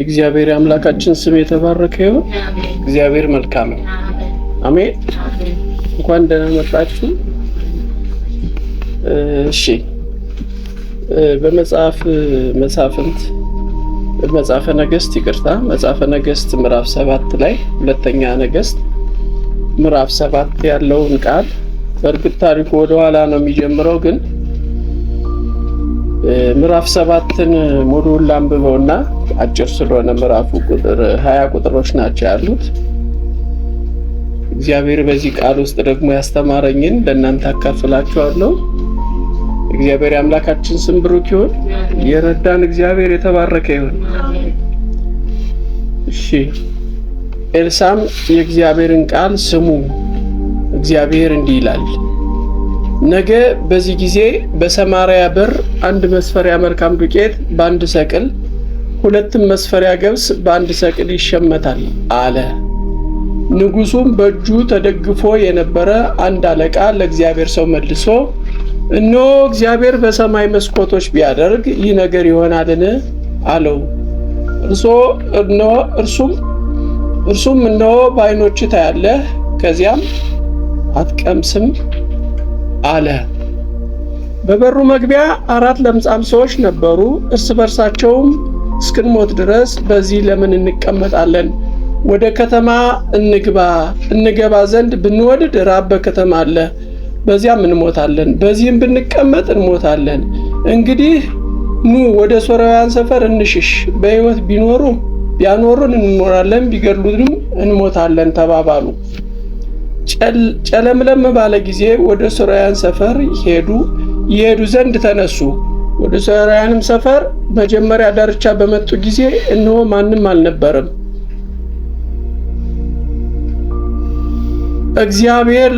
እግዚአብሔር አምላካችን ስም የተባረከ ይሁን። እግዚአብሔር መልካም ነው። አሜን። እንኳን ደህና መጣችሁ። እሺ በመጽሐፈ ነገሥት ምዕራፍ 7 ላይ ሁለተኛ ነገሥት ምዕራፍ 7 ያለውን ቃል በእርግጥ ታሪኩ ወደ ኋላ ነው የሚጀምረው፣ ግን ምዕራፍ 7ን ሙሉውን ላንብበውና አጭር ስለሆነ ምዕራፉ ቁጥር 20 ቁጥሮች ናቸው ያሉት። እግዚአብሔር በዚህ ቃል ውስጥ ደግሞ ያስተማረኝን ለእናንተ አካፍላችኋለሁ። እግዚአብሔር አምላካችን ስም ብሩክ ይሁን። የረዳን እግዚአብሔር የተባረከ ይሁን። እሺ ኤልሳም የእግዚአብሔርን ቃል ስሙ፣ እግዚአብሔር እንዲህ ይላል፣ ነገ በዚህ ጊዜ በሰማርያ በር 1 መስፈሪያ መልካም ዱቄት በ1 ሰቅል፣ 2 መስፈሪያ ገብስ በ1 ሰቅል ይሸመታል አለ። ንጉሡም በእጁ ተደግፎ የነበረ አንድ አለቃ ለእግዚአብሔር ሰው መልሶ እነሆ እግዚአብሔር በሰማይ መስኮቶች ቢያደርግ ይህ ነገር ይሆናልን? አለው። እርሱም እነሆ በዓይኖችህ ታያለህ፣ ከዚያም አትቀምስም አለ። በበሩ መግቢያ 4 ለምጻም ሰዎች ነበሩ። እርስ በርሳቸውም እስክንሞት ድረስ በዚህ ለምን እንቀመጣለን? ወደ ከተማ እንገባ ዘንድ ብንወድድ ራብ በከተማ አለ፣ በዚያም እንሞታለን፣ በዚህም ብንቀመጥ እንሞታለን። እንግዲህ ኑ ወደ ሶርያውያን ሰፈር እንሽሽ፣ በሕይወት ቢያኖሩን እንኖራለን፣ ቢገድሉንም እንሞታለን ተባባሉ። ጨለምለም ባለ ጊዜ ወደ ሶርያውያን ሰፈር ይሄዱ ዘንድ ተነሱ። ወደ ሶርያውያንም ሰፈር መጀመሪያ ዳርቻ በመጡ ጊዜ እነሆ ማንም አልነበረም። እግዚአብሔር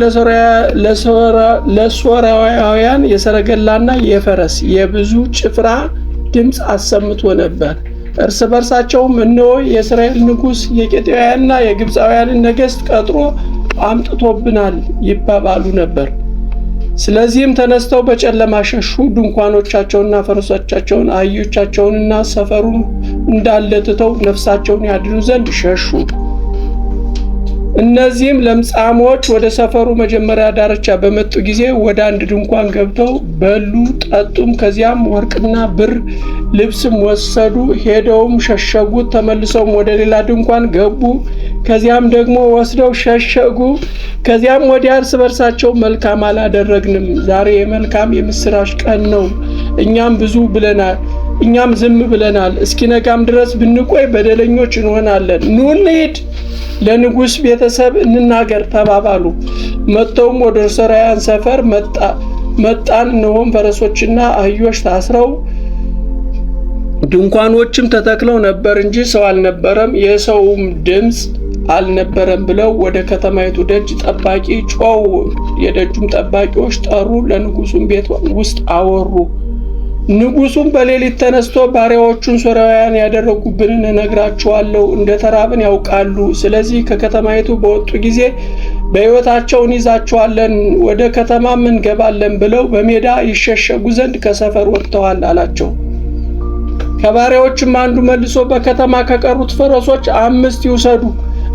ለሶርያውያን የሰረገላና የፈረስ የብዙ ጭፍራ ድምፅ አሰምቶ ነበር። እርስ በርሳቸውም እነሆ የእስራኤል ንጉሥ የኬጢያውያንና የግብፃውያንን ነገሥት ቀጥሮ አምጥቶብናል ይባባሉ ነበር። ስለዚህም ተነስተው በጨለማ ሸሹ። ድንኳኖቻቸውንና ፈረሶቻቸውን፣ አህዮቻቸውንና ሰፈሩን እንዳለ ትተው ነፍሳቸውን ያድኑ ዘንድ ሸሹ። እነዚህም ለምጻሞች ወደ ሰፈሩ መጀመሪያ ዳርቻ በመጡ ጊዜ ወደ አንድ ድንኳን ገብተው በሉ ጠጡም። ከዚያም ወርቅና ብር ልብስም ወሰዱ። ሄደውም ሸሸጉት። ተመልሰውም ወደ ሌላ ድንኳን ገቡ። ከዚያም ደግሞ ወስደው ሸሸጉ። ከዚያም ወዲያ እርስ በርሳቸው መልካም አላደረግንም፣ ዛሬ የመልካም የምስራች ቀን ነው፣ እኛም ዝም ብለናል፣ እስኪነጋም ድረስ ብንቆይ በደለኞች እንሆናለን። ኑ እንሂድ፣ ለንጉሥ ቤተሰብ እንናገር ተባባሉ። መጥተውም ወደ ሶርያውያን ሰፈር መጣን። እነሆም ፈረሶችና አህዮች ታስረው ድንኳኖችም ተተክለው ነበር እንጂ ሰው አልነበረም፣ የሰውም ድምፅ አልነበረም ብለው ወደ ከተማይቱ ደጅ ጠባቂ ጮኹ። የደጁም ጠባቂዎች ጠሩ፣ ለንጉሡም ቤት ውስጥ አወሩ። ንጉሡም በሌሊት ተነስቶ ባሪያዎቹን ሶርያውያን ያደረጉብንን እነግራቸዋለሁ፣ እንደ ተራብን ያውቃሉ። ስለዚህ ከከተማይቱ በወጡ ጊዜ በሕይወታቸው እንይዛቸዋለን፣ ወደ ከተማም እንገባለን ብለው በሜዳ ይሸሸጉ ዘንድ ከሰፈር ወጥተዋል አላቸው። ከባሪያዎችም አንዱ መልሶ በከተማ ከቀሩት ፈረሶች 5 ይውሰዱ፣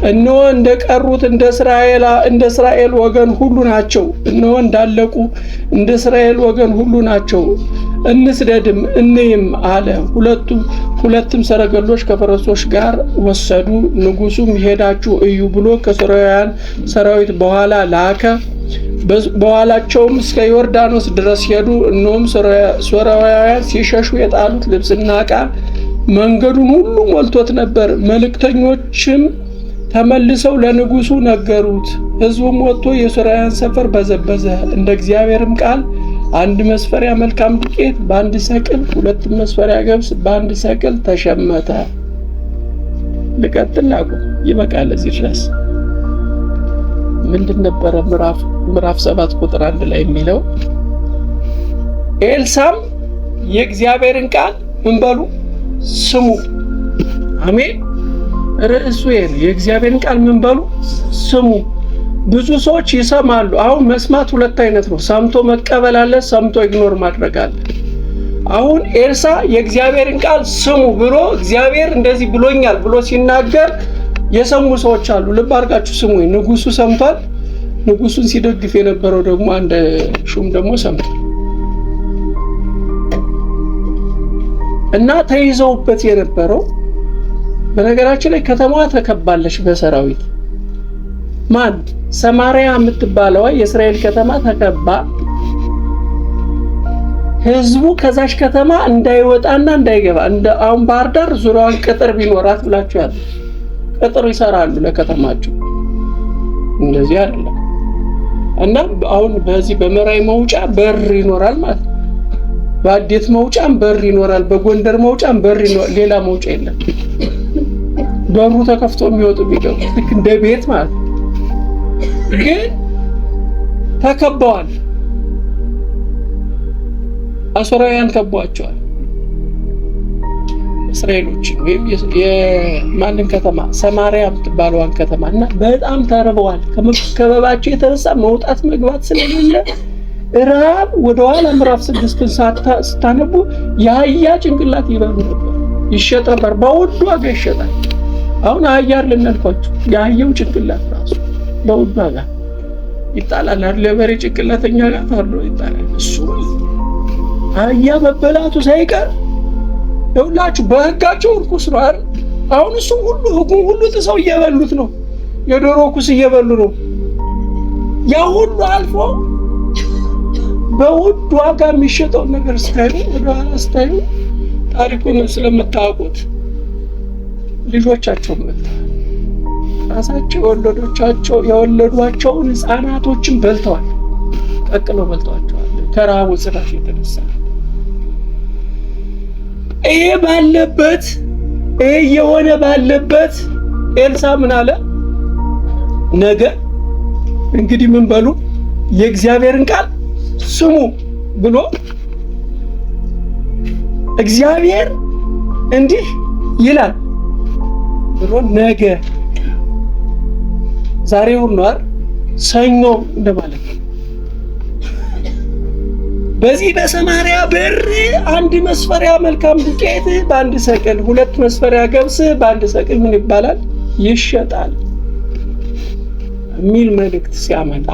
እነሆ እንደቀሩት እንደ እስራኤል ወገን ሁሉ ናቸው፣ እነሆ እንዳለቁ እንደ እስራኤል ወገን ሁሉ ናቸው፣ እንስደድም እንይም አለ። ሁለትም ሰረገሎች ከፈረሶች ጋር ወሰዱ። ንጉሡም ሄዳችሁ እዩ ብሎ ከሶርያውያን ሰራዊት በኋላ ላከ። በኋላቸውም እስከ ዮርዳኖስ ድረስ ሄዱ። እነሆም ሶርያውያን ሲሸሹ የጣሉት ልብስና ዕቃ መንገዱን ሁሉ ሞልቶት ነበር። መልእክተኞችም ተመልሰው ለንጉሡ ነገሩት። ሕዝቡም ወጥቶ የሶርያውያን ሰፈር በዘበዘ። እንደ እግዚአብሔርም ቃል 1 መስፈሪያ መልካም ዱቄት በ1 ሰቅል፣ 2 መስፈሪያ ገብስ በ1 ሰቅል ተሸመተ። ልቀጥል አቁም፣ ይበቃል እዚህ ድረስ። ምንድን ነበረ ምዕራፍ 7 ቁጥር 1 ላይ የሚለው? ኤልሳም የእግዚአብሔርን ቃል ምን በሉ ስሙ። አሜን። ርዕሱ የእግዚአብሔርን ቃል ምን በሉ ስሙ። ብዙ ሰዎች ይሰማሉ። አሁን መስማት 2 አይነት ነው። ሰምቶ መቀበል አለ፣ ሰምቶ ኢግኖር ማድረግ አለ። አሁን ኤልሳ የእግዚአብሔርን ቃል ስሙ ብሎ እግዚአብሔር እንደዚህ ብሎኛል ብሎ ሲናገር የሰሙ ሰዎች አሉ። ልብ አድርጋችሁ ስሙ። ንጉሱ ሰምቷል። ንጉሱን ሲደግፍ የነበረው ደግሞ አንድ ሹም ደግሞ ሰምቷል። እና ተይዘውበት የነበረው በነገራችን ላይ ከተማዋ ተከባለች በሰራዊት ማን ሰማሪያ የምትባለው የእስራኤል ከተማ ተከባ ህዝቡ ከዛች ከተማ እንዳይወጣና እንዳይገባ እንደ አሁን ባህር ዳር ዙሪያዋን ቅጥር ቢኖራት ብላችሁ ያለ ቅጥር ይሰራሉ ለከተማቸው እንደዚህ አይደለም። እና አሁን በዚህ በመራይ መውጫ በር ይኖራል ማለት ነው። በአዴት መውጫም በር ይኖራል፣ በጎንደር መውጫም በር ይኖራል። ሌላ መውጫ የለም። በሩ ተከፍቶ የሚወጡ ቢገቡ ልክ እንደ ቤት ማለት ነው። ግን ተከበዋል። አሶራውያን ከቧቸዋል እስራኤሎችን ወይም የማንን ከተማ ሰማሪያ የምትባለዋን ከተማና በጣም ተርበዋል። ከመከበባቸው የተነሳ መውጣት መግባት ስለሌለ ራብ ወደኋላ ምዕራፍ 6 ስታነቡ የአህያ ጭንቅላት ይበሉ ነበር፣ ይሸጥ ነበር፣ በውድ ዋጋ ይሸጣል። አሁን አህያ ልንልኳችሁ የአህያው ጭንቅላት ራሱ በውድ ዋጋ ይጣላል። ለበሬ ጭንቅላተኛ ጋር ታርዶ ይጣላል። እሱ አህያ መበላቱ ሳይቀር ይኸውላችሁ በህጋቸው ርኩስ ነው አይደል? አሁን እሱ ሁሉ ህጉን ሁሉ ጥሰው እየበሉት ነው። የዶሮ ኩስ እየበሉ ነው። ያ ሁሉ አልፎ በውድ ዋጋ የሚሸጠው ነገር ስታዩ ወደኋላ ስታዩ ታሪኩን ስለምታውቁት ልጆቻቸው መጣ ራሳቸው የወለዷቸውን ህፃናቶችን በልተዋል፣ ቀቅለው በልተዋቸዋል ከረሃቡ ጽናት የተነሳ። ይሄ ባለበት ይሄ የሆነ ባለበት ኤልሳ ምን አለ? ነገ እንግዲህ ምን በሉ የእግዚአብሔርን ቃል ስሙ ብሎ እግዚአብሔር እንዲህ ይላል ብሎ ነገ ዛሬው ነው ሰኞ እንደማለት ነው። በዚህ በሰማሪያ በር አንድ መስፈሪያ መልካም ዱቄት በአንድ ሰቅል፣ 2 መስፈሪያ ገብስ በአንድ ሰቅል ምን ይባላል ይሸጣል የሚል መልእክት ሲያመጣ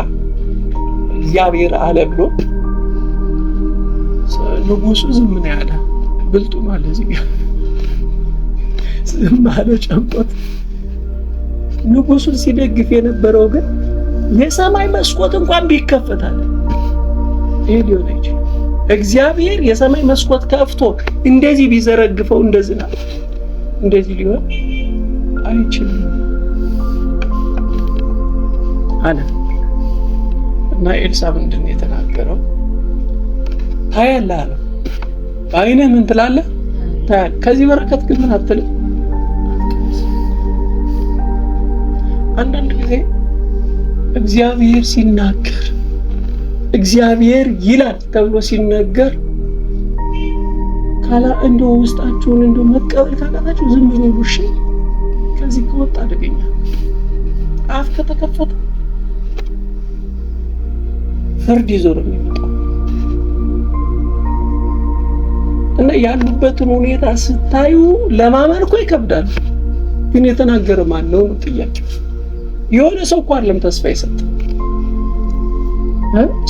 እግዚአብሔር አለ ብሎ ንጉሱ ዝም ነው ያለ። ብልጡ ማለት እዚህ ጋር ዝም አለ ጨንቆት። ንጉሱን ሲደግፍ የነበረው ግን የሰማይ መስኮት እንኳን ቢከፈታል ይሄ ሊሆን አይችልም። እግዚአብሔር የሰማይ መስኮት ከፍቶ እንደዚህ ቢዘረግፈው እንደዚህ ነው እንደዚህ ሊሆን አይችልም አለ። እና ኤልሳ ምንድን ነው የተናገረው? ታያለህ አለ። በዓይንህ ምን ትላለህ? ታያለህ። ከዚህ በረከት ግን ምን አትልም? አንዳንድ ጊዜ እግዚአብሔር ሲናገር እግዚአብሔር ይላል ተብሎ ሲነገር ካላ እንደው ውስጣችሁን እንደው መቀበል ካቃታችሁ ዝም ብሎ እሺ። ከዚህ ከወጣ አደገኛ አፍ ከተከፈተ ፍርድ ይዞ ነው የሚመጣው። እና ያሉበትን ሁኔታ ስታዩ ለማመን እኮ ይከብዳል። ግን የተናገረ ማን ነው ጥያቄው? የሆነ ሰው እኮ አይደለም ተስፋ ይሰጥ።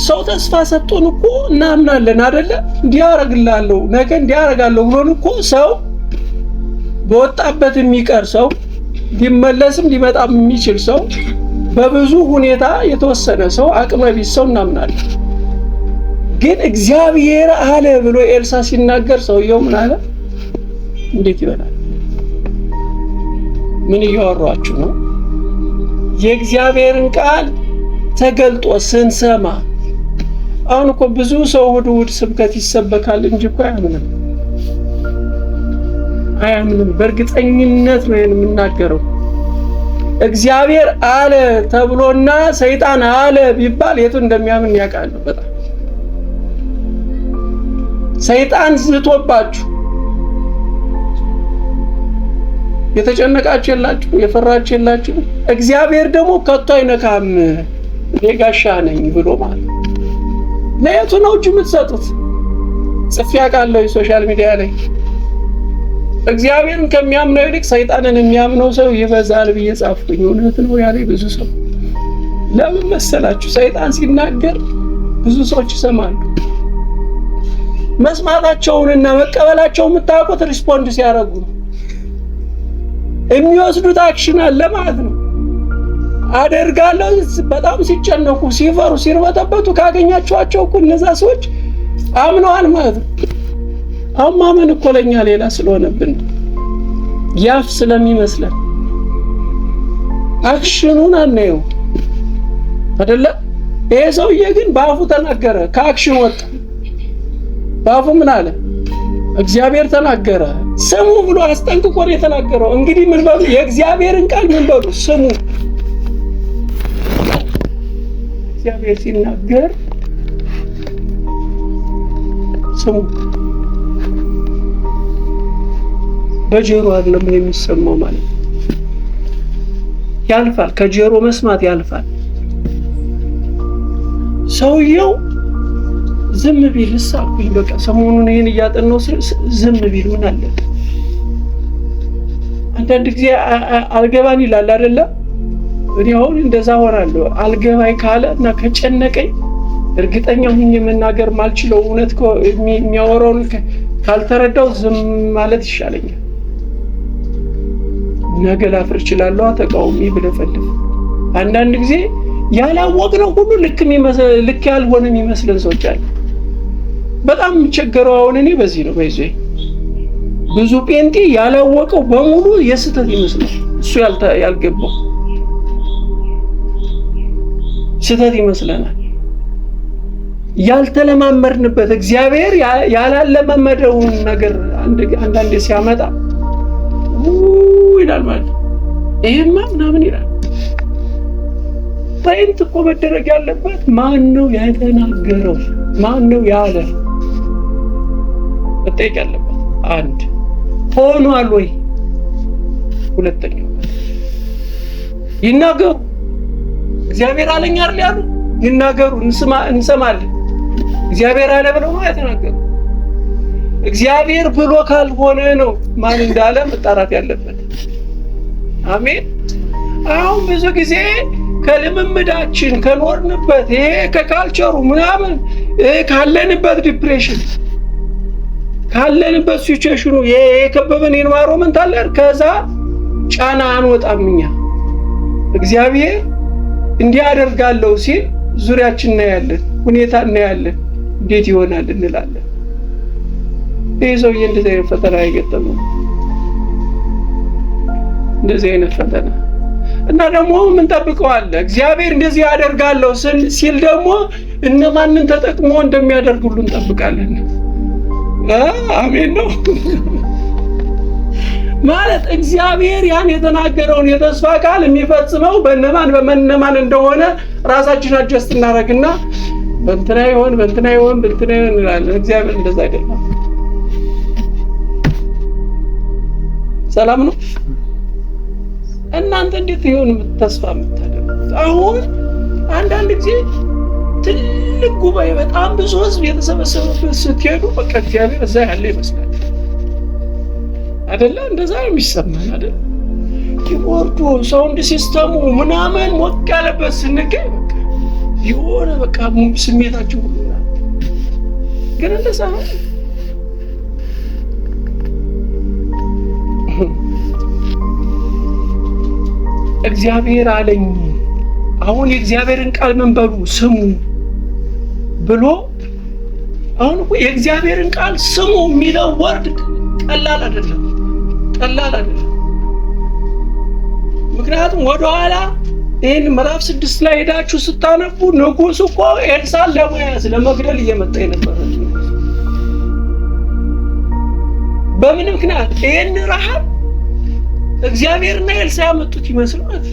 ሰው ተስፋ ሰጥቶን እኮ እናምናለን አይደለ? እንዲያረግላለው ነገ እንዲያረጋለው ብሎን እኮ ሰው በወጣበት የሚቀር ሰው ሊመለስም ሊመጣም የሚችል ሰው በብዙ ሁኔታ የተወሰነ ሰው አቅመ ቢስ ሰው እናምናለን። ግን እግዚአብሔር አለ ብሎ ኤልሳ ሲናገር ሰውየው ምን አለ? እንዴት ይሆናል? ምን እያወራችሁ ነው? የእግዚአብሔርን ቃል ተገልጦ ስንሰማ አሁን እኮ ብዙ ሰው እሑድ ስብከት ይሰበካል እንጂ እኮ አያምንም። በእርግጠኝነት ነው የምናገረው። እግዚአብሔር አለ ተብሎና ሰይጣን አለ ቢባል የቱ እንደሚያምን ያውቃል። በጣም ሰይጣን ዝቶባችሁ የተጨነቃችሁ የላችሁ፣ የፈራችሁ የላችሁ። እግዚአብሔር ደግሞ ከቶ አይነካም እኔ ጋሻ ነኝ ብሎ ማለት ለየቱ ነው እጅ የምትሰጡት? ጽፌ አውቃለሁ ሶሻል ሚዲያ ላይ እግዚአብሔርን ከሚያምነው ይልቅ ሰይጣንን የሚያምነው ሰው ይበዛል ብዬ ጻፍኩኝ። እውነት ነው ያለኝ ብዙ ሰው። ለምን መሰላችሁ? ሰይጣን ሲናገር ብዙ ሰዎች ይሰማሉ። መስማታቸውንና መቀበላቸውን የምታውቁት ሪስፖንድ ሲያደርጉ ነው። የሚወስዱት አክሽን አለ ማለት ነው። አደርጋለሁ በጣም ሲጨነቁ፣ ሲፈሩ፣ ሲርበተበቱ ካገኛቸዋቸው እኮ እነዛ ሰዎች አምነዋል ማለት ነው። አሁን ማመን እኮ ለኛ ሌላ ስለሆነብን ያፍ ስለሚመስለን አክሽኑን አናየው አይደለ? ይሄ ሰውዬ ግን በአፉ ተናገረ፣ ከአክሽን ወጣ። በአፉ ምን አለ? እግዚአብሔር ተናገረ። ስሙ ብሎ አስጠንቅቆ ነው የተናገረው። እንግዲህ ምን በሉ? የእግዚአብሔርን ቃል ምን በሉ? ስሙ። እግዚአብሔር ሲናገር ስሙ። በጆሮ አይደለም የሚሰማው ማለት ነው። ያልፋል። ከጆሮ መስማት ያልፋል። ሰውየው ዝም ቢል ሳኩኝ በቃ ሰሞኑን ይሄን እያጠናው ዝም ቢል ምን አለ? አንዳንድ ጊዜ አልገባኝ ይላል አይደለ? እኔ አሁን እንደዛ ወራለሁ። አልገባኝ ካለ እና ከጨነቀኝ እርግጠኛ ሆኜ መናገር ማልችለው እውነት የሚያወራውን ካልተረዳው ዝም ማለት ይሻለኛል። ነገ ላፍር እችላለሁ ተቃውሚ ብለፈልፍ። አንዳንድ ጊዜ ያላወቅነው ሁሉ ልክ ያልሆነ የሚመስለን ሰዎች አሉ። በጣም የሚቸገረው አሁን እኔ በዚህ ነው። በዚህ ብዙ ጴንጤ ያላወቀው በሙሉ የስተት ይመስላል። እሱ ያልገባው ስተት ይመስለናል። ያልተለማመድንበት እግዚአብሔር ያላለማመደውን ነገር አንዳንዴ ሲያመጣ ይላል ማለት ይሄማ ምናምን ይላል። ፖይንት እኮ መደረግ ያለበት ማን ነው የተናገረው? ማን ነው ያለ? መጠየቅ ያለበት አንድ ሆኗል ወይ? ሁለተኛው ይናገሩ። እግዚአብሔር አለኝ አይደል ያሉ ይናገሩ፣ እንሰማለን። እግዚአብሔር አለ ብለው ነው የተናገሩ። እግዚአብሔር ብሎ ካልሆነ ነው ማን እንዳለ መጣራት ያለበት። አሜን። አሁን ብዙ ጊዜ ከልምምዳችን ከኖርንበት ይሄ ከካልቸሩ ምናምን ካለንበት ዲፕሬሽን ካለንበት ሲቹዌሽኑ የከበበን ኤንቫይሮመንት አለ። ከዛ ጫና አንወጣም። እኛ እግዚአብሔር እንዲህ አደርጋለሁ ሲል ዙሪያችን እናያለን፣ ሁኔታ እናያለን፣ እንዴት ይሆናል እንላለን። ይሄ ሰውዬ እንደዚህ አይነት ፈተና አይገጠመው። እንደዚህ አይነት ፈተና እና ደግሞ ምን ጠብቀዋል? እግዚአብሔር እንደዚህ ያደርጋለሁ ሲል ደግሞ እነማንን ተጠቅሞ እንደሚያደርግ ሁሉ እንጠብቃለን። አሜን ነው ማለት እግዚአብሔር ያን የተናገረውን የተስፋ ቃል የሚፈጽመው በእነማን እንደሆነ ራሳችን አጀስት እናደርግና በእንትና ይሆን እንላለን። እግዚአብሔር እንደዛ አይደለም። ሰላም ነው። እናንተ እንዴት ይሆን ተስፋ የምታደርጉት? አሁን አንዳንድ ጊዜ ትልቅ ጉባኤ በጣም ብዙ ህዝብ የተሰበሰበበት ስትሄዱ በቃ እግዚአብሔር እዛ ያለ ይመስላል አይደለ? እንደዛ ነው የሚሰማን አይደል? ኪቦርዱ ሳውንድ ሲስተሙ ምናምን ሞቅ ያለበት ስንገኝ በቃ የሆነ በቃ ስሜታችን ሁሉ ግን እንደዛ ነው። እግዚአብሔር አለኝ። አሁን የእግዚአብሔርን ቃል ምን በሉ ስሙ ብሎ አሁን የእግዚአብሔርን ቃል ስሙ የሚለው ወርድ ቀላል አይደለም። ምክንያቱም ወደኋላ ይህን ምዕራፍ 6 ላይ ሄዳችሁ ስታነቡ ንጉሥ እኮ ኤልሳዕን ለመያዝ ለመግደል እየመጣ የነበረ በምን ምክንያት? ይህን ረሃብ እግዚአብሔርና ኤልሳዕ ያመጡት ይመስላል።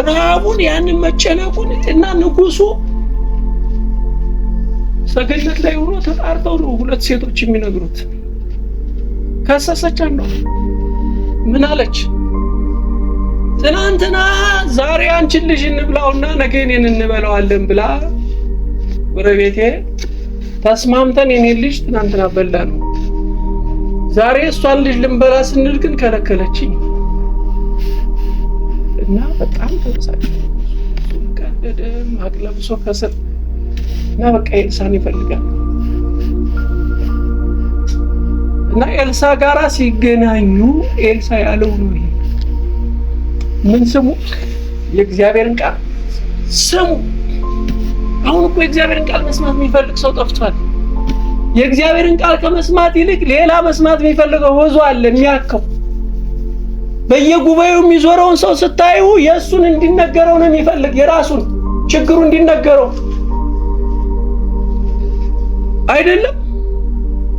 ረሃቡን ያንን መጨነቁን እና ንጉሱ ሰገነት ላይ ሆኖ ተጣርተው ነው ሁለት ሴቶች የሚነግሩት። ከሰሰቻን ነው ምን አለች? ትናንትና ዛሬ አንቺን ልጅ እንብላውና ነገ እኔን እንበላዋለን ብላ ጎረቤቴ ተስማምተን የኔ ልጅ ትናንትና በላ ነው። ዛሬ እሷን ልጅ ልንበላ ስንል ግን ከለከለችኝ እና በጣም ተበሳጨሁ። ቀደደ ማቅለብሶ ከስር እና በቃ ኤልሳን ይፈልጋል እና ኤልሳ ጋራ ሲገናኙ ኤልሳ ያለው ነው ይሄ። ምን ስሙ? የእግዚአብሔርን ቃል ስሙ። አሁን እኮ የእግዚአብሔርን ቃል መስማት የሚፈልግ ሰው ጠፍቷል። የእግዚአብሔርን ቃል ከመስማት ይልቅ ሌላ መስማት የሚፈልገው ብዙ አለ የሚያከው። በየጉባኤው የሚዞረውን ሰው ስታዩ የእሱን እንዲነገረው ነው የሚፈልግ፣ የራሱን ችግሩ እንዲነገረው አይደለም።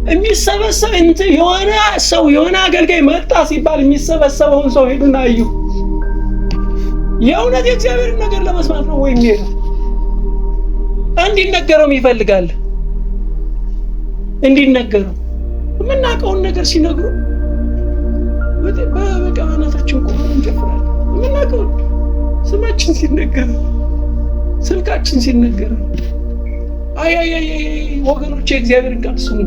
የሚሰበሰብ የሆነ ሰው የሆነ አገልጋይ መጣ ሲባል የሚሰበሰበውን ሰው ሄዱና እዩ። የእውነት የእግዚአብሔርን ነገር ለመስማት ነው ወይ የሚሄደው? እንዲነገረው ይፈልጋል። እንዲነገረው የምናውቀውን ነገር ሲነግሩ በቃናታችን ቆመን እንጨፍራለን። የምናውቀው ስማችን ሲነገር፣ ስልካችን ሲነገር፣ አይ ወገኖች የእግዚአብሔርን ቃል ስሙ።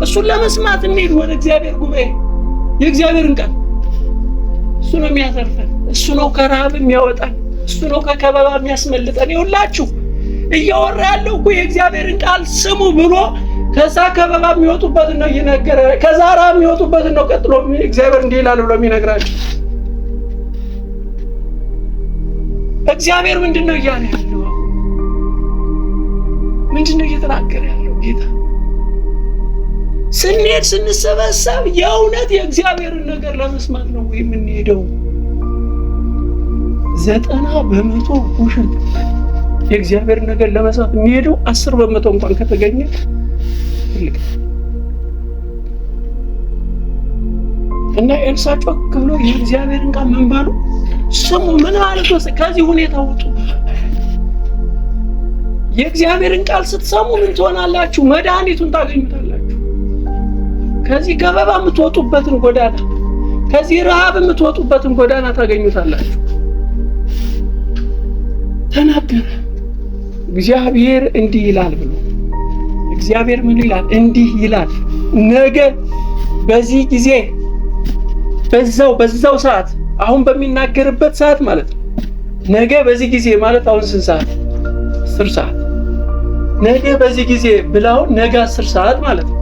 እሱን ለመስማት እንሂድ ወደ እግዚአብሔር ጉባኤ። የእግዚአብሔርን ቃል እሱ ነው የሚያተርፈን። እሱ ነው ከረሃብ የሚያወጣን። እሱ ነው ከከበባ የሚያስመልጠን። ይኸውላችሁ እያወራ ያለው እኮ የእግዚአብሔርን ቃል ስሙ ብሎ ከዛ ከበባ የሚወጡበትን ነው እየነገረ፣ ከዛ ረሃብ የሚወጡበትን ነው ቀጥሎ እግዚአብሔር እንዲህ ይላል ብሎ የሚነግራቸው። እግዚአብሔር ምንድነው እያለ ያለው? ምንድነው እየተናገረ ያለው ጌታ? ስንሄድ ስንሰበሰብ የእውነት የእግዚአብሔርን ነገር ለመስማት ነው የምንሄደው? 90% ውሸት። የእግዚአብሔርን ነገር ለመስማት የሚሄደው 10% እንኳን ከተገኘ ትልቅ። እና ኤልሳ ጮክ ብሎ የእግዚአብሔርን ቃል መንባሉ ስሙ። ምን ማለት ነው? ከዚህ ሁኔታ ውጡ። የእግዚአብሔርን ቃል ስትሰሙ ምን ትሆናላችሁ? መድኃኒቱን ታገኙታላችሁ። ከዚህ ከበባ የምትወጡበትን ጎዳና፣ ከዚህ ረሃብ የምትወጡበትን ጎዳና ታገኙታላችሁ። ተናገረ። እግዚአብሔር እንዲህ ይላል ብሎ እግዚአብሔር ምን ይላል? እንዲህ ይላል። ነገ በዚህ ጊዜ በዛው ሰዓት፣ አሁን በሚናገርበት ሰዓት ማለት ነው። ነገ በዚህ ጊዜ ማለት አሁን ስንት ሰዓት? 10 ሰዓት። ነገ በዚህ ጊዜ ብላው ነገ 10 ሰዓት ማለት ነው።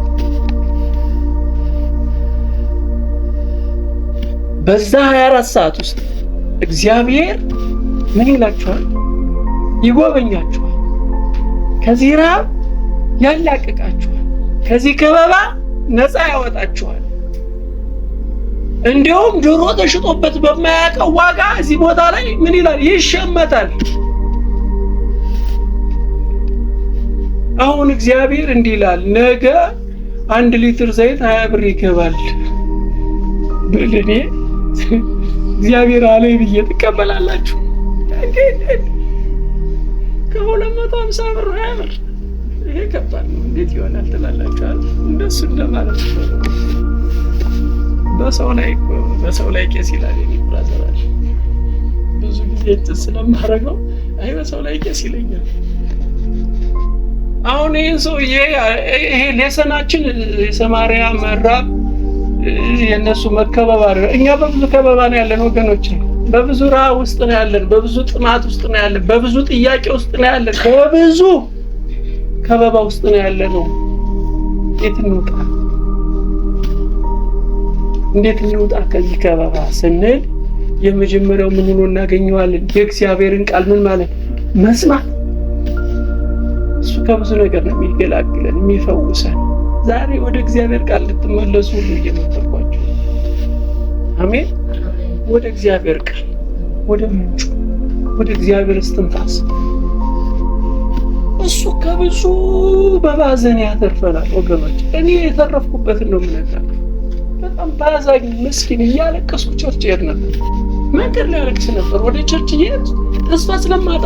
በዛ 24 ሰዓት ውስጥ እግዚአብሔር ምን ይላችኋል? ይጎበኛችኋል። ከዚህ ረሃብ ያላቅቃችኋል። ከዚህ ከበባ ነፃ ያወጣችኋል። እንዲሁም ጆሮ ተሽጦበት በማያውቀው ዋጋ እዚህ ቦታ ላይ ምን ይላል? ይሸመታል። አሁን እግዚአብሔር እንዲህ ይላል፣ ነገ 1 ሊትር ዘይት 20 ብር ይገባል ብለኔ እግዚአብሔር አለኝ ብዬ ትቀበላላችሁ? ከ250 ብር 20 ብር ይሄ ከባድ ነው። እንዴት ይሆናል ትላላችሁ? እንደሱ እንደማለት ነው። በሰው ላይ ቄስ ይላል። እኔ ብራዘር አለ ብዙ ጊዜ ስለማረገው አይ በሰው ላይ ቄስ ይለኛል። አሁን ይሄን ሰውዬ ይሄ ሌሰናችን የሰማርያ መራብ የነሱ መከበባ አይደለም። እኛ በብዙ ከበባ ነው ያለን ወገኖች። በብዙ ረሃብ ውስጥ ነው ያለን። በብዙ ጥማት ውስጥ ነው ያለን። በብዙ ጥያቄ ውስጥ ነው ያለን። በብዙ ከበባ ውስጥ ነው ያለነው። እንዴት እንውጣ ከዚህ ከበባ ስንል የመጀመሪያው ምን ሆኖ እናገኘዋለን? የእግዚአብሔርን ቃል ምን ማለት መስማት። እሱ ከብዙ ነገር ነው የሚገላግለን፣ የሚፈውሰን። ዛሬ ወደ እግዚአብሔር ቃል ልትመለሱ ሁሉ እየመከርኳችሁ። አሜን። ወደ እግዚአብሔር ቃል፣ ወደ ምንጩ፣ ወደ እግዚአብሔር እስትንፋስ። እሱ ከብዙ በባዘን ያተርፈናል ወገኖች። እኔ የተረፍኩበትን ነው የምነግራችሁ። በጣም ባዛኝ ምስኪን እያለቀስኩ ቸርች እሄድ ነበር። መንገድ ላይ አለቅስ ነበር። ወደ ቸርች እየሄድኩ ተስፋ ስለማጣ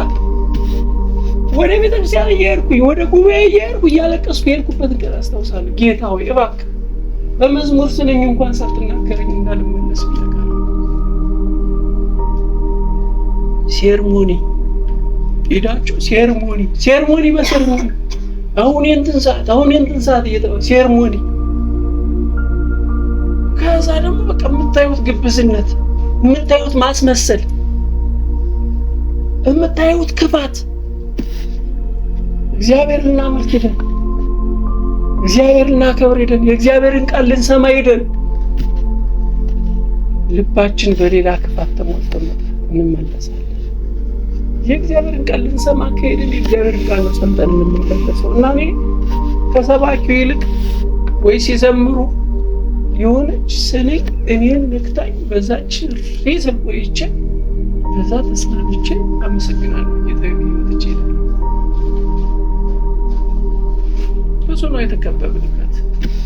ወደ ቤተክርስቲያን እየሄድኩኝ ወደ ጉባኤ እየሄድኩ እያለቀስኩ የሄድኩበትን ቀን አስታውሳለሁ። ጌታ ሆይ እባክህ በመዝሙር ስንኝ እንኳን ሳትናገረኝ እንዳልመለስ ብለህ ሴርሞኒ ሄዳችሁ ሴርሞኒ በሴርሞኒ አሁን እንትን ሰዓት እየተባለ ሴርሞኒ። ከዛ ደግሞ በቃ የምታዩት ግብዝነት፣ የምታዩት ማስመሰል፣ የምታዩት ክፋት። እግዚአብሔርን ልናመልክ ሄደን፣ እግዚአብሔርን ልናከብር ሄደን፣ የእግዚአብሔርን ቃል ልንሰማ ሄደን ልባችን በሌላ ክፋት ተሞልቶ እንመለሳለን። የእግዚአብሔርን ቃል ልንሰማ ከሄድን የእግዚአብሔርን ቃል ነው ሰምተን እንመለሰው እና እኔ ከሰባኪው ይልቅ ወይ ሲዘምሩ የሆነች ስንኝ እኔን ነክታኝ በዛች ሪዝም ቆይቼ በዛ ተስማምቼ አመሰግናለሁ። ጌታዬ ብዙ ነው የተከበብንበት፣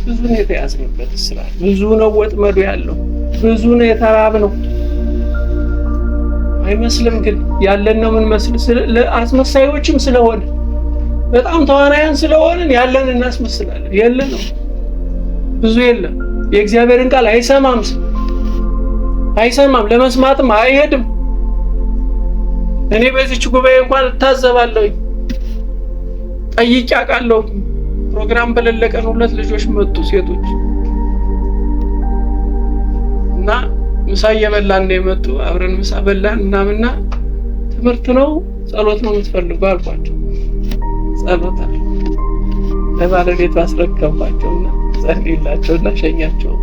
ብዙ ነው የተያዝንበት ስራ፣ ብዙ ነው ወጥመዱ ያለው፣ ብዙ ነው የተራብነው። አይመስልም ግን ያለን ነው ምን መስል አስመሳዮችም ስለሆነ በጣም ተዋናያን ስለሆነን ያለን እናስመስላለን። የለንም፣ ብዙ የለም። የእግዚአብሔርን ቃል አይሰማም፣ ለመስማትም አይሄድም። እኔ በዚች ጉባኤ እንኳን እታዘባለሁ፣ ጠይቄ አውቃለሁ። ፕሮግራም በሌለቀን 2 ልጆች መጡ፣ ሴቶች እና ምሳ እየበላን ነው የመጡ። አብረን ምሳ በላን እናምና ትምህርት ነው ጸሎት ነው የምትፈልጉ አልኳቸው። ጸሎት አለ ለባለቤቱ አስረከብኳቸውና ጸልይላቸውና ሸኛቸው።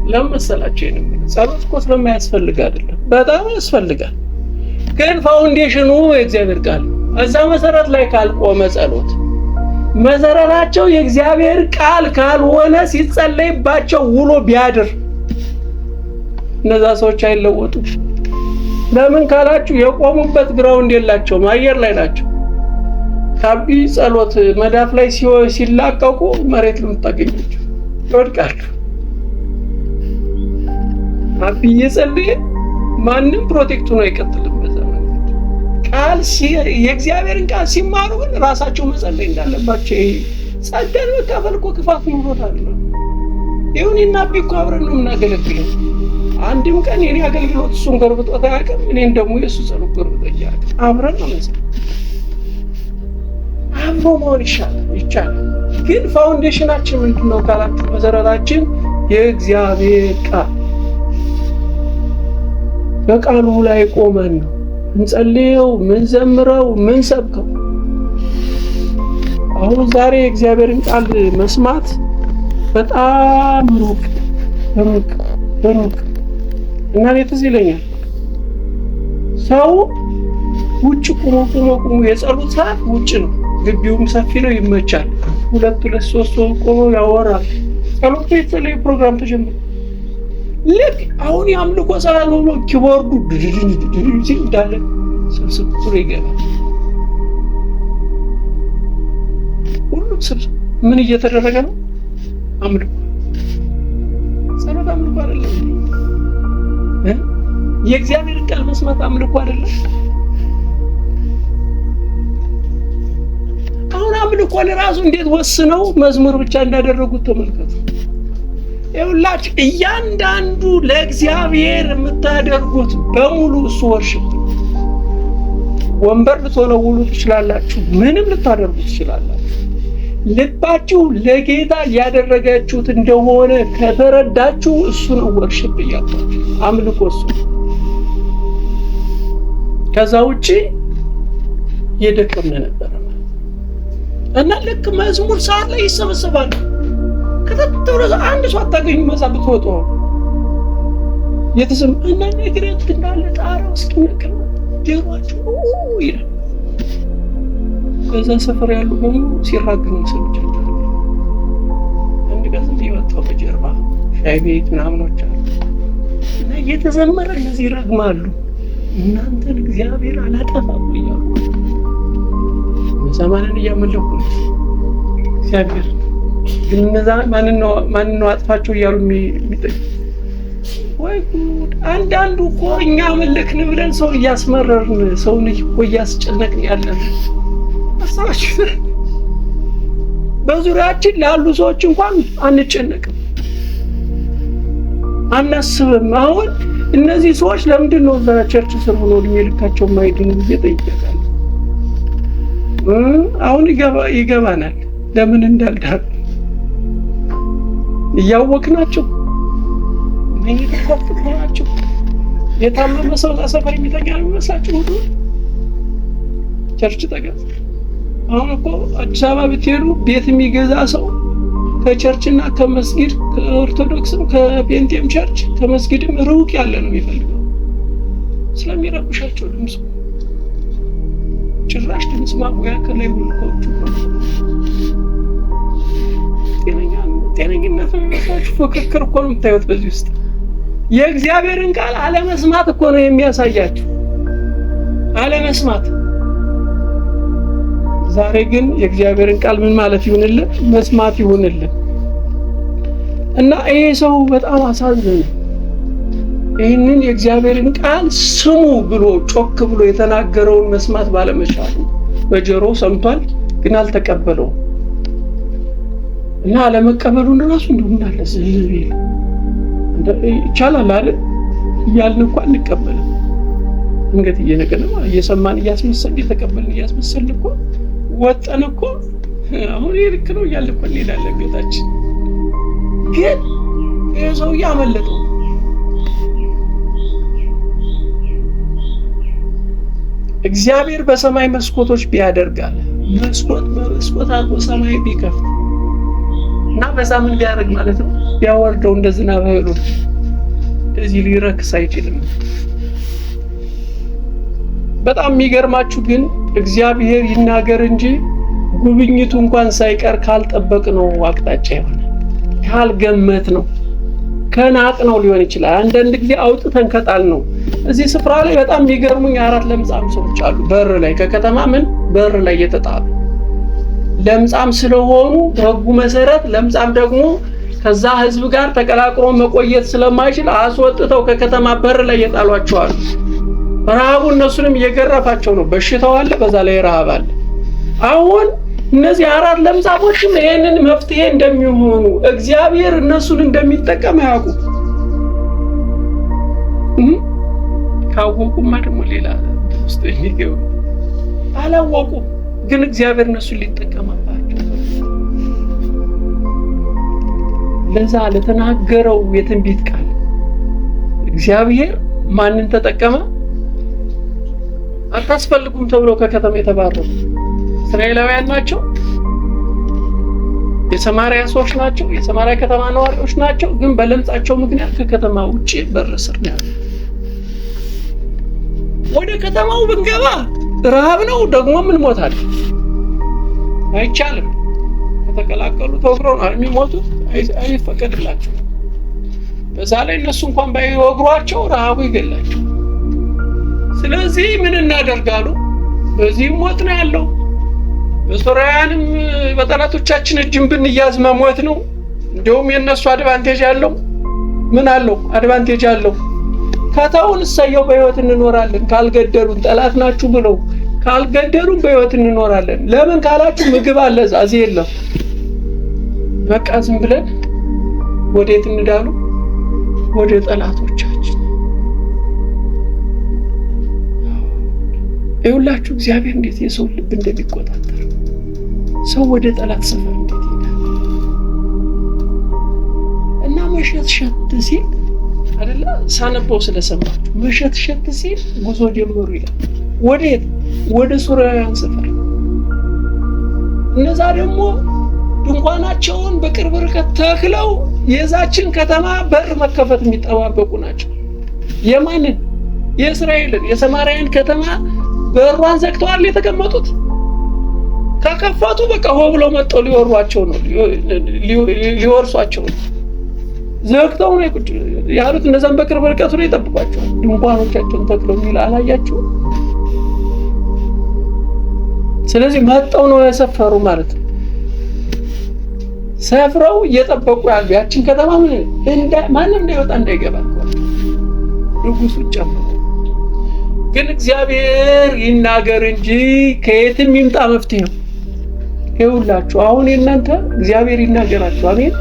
ለመሰላቸው የነበር ጸሎት እኮ ስለማያስፈልግ አይደለም፣ በጣም ያስፈልጋል። ግን ፋውንዴሽኑ የእግዚአብሔር ቃል እዛ መሰረት ላይ ካልቆመ ጸሎት መሰረታቸው የእግዚአብሔር ቃል ካልሆነ ሲጸለይባቸው ውሎ ቢያድር እነዛ ሰዎች አይለወጡም። ለምን ካላችሁ የቆሙበት ግራውንድ የላቸውም፣ አየር ላይ ናቸው። ካቢ ጸሎት መዳፍ ላይ ሲላቀቁ መሬት ልምታገኛቸው ይወድቃሉ። ካቢ እየጸለየ ማንም ፕሮቴክቱ ነው አይቀጥልም። በዛ መንገድ ቃል የእግዚአብሔርን ቃል ሲማሩ ግን ራሳቸው መጸለይ እንዳለባቸው ጸጋን መካፈል እኮ ክፋት ኖሮታል። ይሁን እና ቢቆ አብረን ነው የምናገለግለው። አንድም ቀን የኔ አገልግሎት እሱን ገርብጦት አያውቅም፣ እኔን ደግሞ የእሱ ጸሎት ገርብጦት ያውቃል። አብረን ነው መሰለኝ አብሮ መሆን ይቻላል። ግን ፋውንዴሽናችን ምንድነው ካላችሁ መሰረታችን የእግዚአብሔር ቃል በቃሉ ላይ ቆመን ነው እንጸልየው፣ ምን ዘምረው፣ ምን ሰብከው። አሁን ዛሬ የእግዚአብሔርን ቃል መስማት በጣም ሩቅ እና ትዝ ይለኛል ሰው ውጭ ቁሞ የጸሎት ሰዓት ውጭ ነው፣ ግቢውም ሰፊ ነው፣ ይመቻል። 2 3 ቆመው ያወራል። ጸሎት የተለየ ፕሮግራም ተጀምሮ ልክ አሁን ያምልኮ ሰዓት ነው ብሎ ኪቦርዱ ሲል እንዳለ ስብስብ ብሎ ይገባል። ሁሉም ስብስብ ምን እየተደረገ ነው? አምልኮ። ጸሎት አምልኮ አይደለም? የእግዚአብሔር ቃል መስማት አምልኮ አይደለም? አሁን አምልኮ ለራሱ እንዴት ወስነው መዝሙር ብቻ እንዳደረጉት ተመልከቱ። ይኸውላችሁ እያንዳንዱ ለእግዚአብሔር የምታደርጉት በሙሉ እሱ ወርሽፕ። ወንበር ልትወለውሉ ትችላላችሁ፣ ምንም ልታደርጉ ትችላላችሁ። ልባችሁ ለጌታ ያደረጋችሁት እንደሆነ ከተረዳችሁ እሱን ወርሽፕ እያላችሁ አምልኮ እሱ። ከዛ ውጪ የደከመ ነበር እና ልክ መዝሙር ሰዓት ላይ ይሰበሰባሉ። ከተተወለ አንድ ሰው አታገኙ መጻፍ ብትወጡ የተሰማና ነገራት እንዳለ ጣራው እስኪነቀል ጀሯቸው ይላል። ከዛ ሰፈር ያሉ በሙሉ ሲራገሙ ሰምቻለሁ። እንደዚህ ይወጣው በጀርባ ሻይ ቤት ምናምኖች አሉ እና እየተዘመረ እነዚህ ይረግማሉ። እናንተን እግዚአብሔር አላጠፋም ይላሉ። ዘመንን እያመለኩ እግዚአብሔር ግን እነዛ ማንን ነው አጥፋቸው እያሉ የሚጠይቁ ወይ ጉድ! አንዳንዱ እኮ እኛ መለክን ብለን ሰው እያስመረርን ሰው ልጅ እኮ እያስጨነቅን ያለን አሳችሁ። በዙሪያችን ላሉ ሰዎች እንኳን አንጨነቅም፣ አናስብም። አሁን እነዚህ ሰዎች ለምንድን ነው እዛ ቸርች ስር ሆኖ ልካቸው ማይድን እየጠየቃሉ? አሁን ይገባናል ለምን እንዳልዳሩ እያወቅናቸው ምን ይተፈጥራቸው የታመመ ሰው ተሰፈር የሚተኛ ነው መስላችሁ ሁሉ ቸርች ተገ አሁን እኮ አዲስ አበባ ብትሄዱ ቤት የሚገዛ ሰው ከቸርችና ከመስጊድ ከኦርቶዶክስም ከፔንቴም ቸርች ከመስጊድም ሩቅ ያለ ነው የሚፈልገው ስለሚረብሻቸው ድምፁ ጭራሽ ድምፅ ማጉያ ከላይ ሁሉኮቹ ጤነኝነት የሚመስላችሁ ፉክክር እኮ ነው የምታዩት በዚህ ውስጥ የእግዚአብሔርን ቃል አለመስማት እኮ ነው የሚያሳያችሁ አለመስማት ዛሬ ግን የእግዚአብሔርን ቃል ምን ማለት ይሁንልን መስማት ይሁንልን እና ይሄ ሰው በጣም አሳዘነ ይህንን የእግዚአብሔርን ቃል ስሙ ብሎ ጮክ ብሎ የተናገረውን መስማት ባለመቻሉ በጆሮ ሰምቷል ግን አልተቀበለው እና አለመቀበሉን ራሱ እንደምናለ ዝም ይቻላል አይደል ያልን እንኳን እንቀበለው እንግዲህ እየነገነው እየሰማን እያስመሰልን እየተቀበልን እያስመሰልን እኮ ወጣን እኮ አሁን ይልክ ነው ያልኩ እንላለን ቤታችን ግን የሰው ያመለጠው እግዚአብሔር በሰማይ መስኮቶች ቢያደርጋል መስኮት አርጎ ሰማይ ቢከፍት እና በዛ ምን ቢያደርግ ማለት ነው ቢያወርደው እንደዝናብ ኃይሉ እዚህ ሊረክስ አይችልም በጣም የሚገርማችሁ ግን እግዚአብሔር ይናገር እንጂ ጉብኝቱ እንኳን ሳይቀር ካልጠበቅ ነው አቅጣጫ ይሆናል ካልገመት ነው ከናቅ ነው ሊሆን ይችላል አንዳንድ ጊዜ አውጥተን ከጣል ነው እዚህ ስፍራ ላይ በጣም የሚገርሙኝ 4 ለምጻም ሰዎች አሉ በር ላይ ከከተማ ምን በር ላይ የተጣሉ ለምጻም ስለሆኑ በህጉ መሰረት ለምጻም ደግሞ ከዛ ህዝብ ጋር ተቀላቅሎ መቆየት ስለማይችል አስወጥተው ከከተማ በር ላይ የጣሏቸው አሉ ረሃቡ እነሱንም እየገረፋቸው ነው በሽታው አለ በዛ ላይ ረሃብ አለ አሁን እነዚህ 4 ለምጻሞችም ይሄንን መፍትሄ እንደሚሆኑ እግዚአብሔር እነሱን እንደሚጠቀም ያውቁ ካወቁማ ደግሞ ሌላ ውስጥ የሚገቡ አላወቁ ግን እግዚአብሔር እነሱን ሊጠቀማባቸው ለዛ ለተናገረው የትንቢት ቃል እግዚአብሔር ማንን ተጠቀመ አታስፈልጉም ተብሎ ከከተማ የተባረሩ እስራኤላውያን ናቸው የሰማሪያ ሰዎች ናቸው የሰማሪያ ከተማ ነዋሪዎች ናቸው ግን በለምጻቸው ምክንያት ከከተማ ውጪ በር ስር ነው ወደ ከተማው ብንገባ ረሃብ ነው ደግሞ ምን ሞታል አይቻልም ከተቀላቀሉ ተወግረው ነው የሚሞቱት አይፈቀድላቸው በዛ ላይ እነሱ እንኳን ባይወግሯቸው ረሃቡ ይገላቸው ስለዚህ ምን እናደርጋሉ በዚህ ሞት ነው ያለው በሶሪያንም በጠላቶቻችን እጅን ብንያዝ መሞት ነው እንደውም የነሱ አድቫንቴጅ አለው ምን አለው አድቫንቴጅ አለው ከተውን ሰየው በህይወት እንኖራለን ካልገደሉን ጠላት ናችሁ ብለው ካልገደሉን በህይወት እንኖራለን ለምን ካላችሁ ምግብ አለ ዛዚ የለም በቃ ዝም ብለን ወዴት እንዳሉ ወደ ጠላቶቻችን ይኸውላችሁ እግዚአብሔር እንዴት የሰው ልብ እንደሚቆጣጠር ሰው ወደ ጠላት ሰፈር እንዴት ይላል እና መሸት ሲል አይደለ ሳነበው ስለሰማችሁ መሸት ሲል ጉዞ ጀመሩ ይላል ወዴት ወደ ሶርያውያን ሰፈር እነዛ ደግሞ ድንኳናቸውን በቅርብ ርቀት ተክለው የዛችን ከተማ በር መከፈት የሚጠባበቁ ናቸው የማንን የእስራኤልን የሰማርያን ከተማ በሯን ዘግተዋል የተቀመጡት ከከፈቱ በቃ ሆ ብለው መጥተው ሊወርሷቸው ነው ዘግተው ነው ያሉት እነዛን በቅርብ ርቀት ነው ይጠብቋቸው ድንኳኖቻቸውን ተክለው ሚል አላያችሁ ስለዚህ መጥተው ነው የሰፈሩ ማለት ነው ሰፍረው እየጠበቁ ያሉ ያችን ከተማ ማንም እንዳይወጣ እንዳይገባ ንጉሱ ጨምሮ ግን እግዚአብሔር ይናገር እንጂ ከየትም ይምጣ መፍትሄው ይውላችሁ አሁን እናንተ እግዚአብሔር ይናገራችሁ አሜን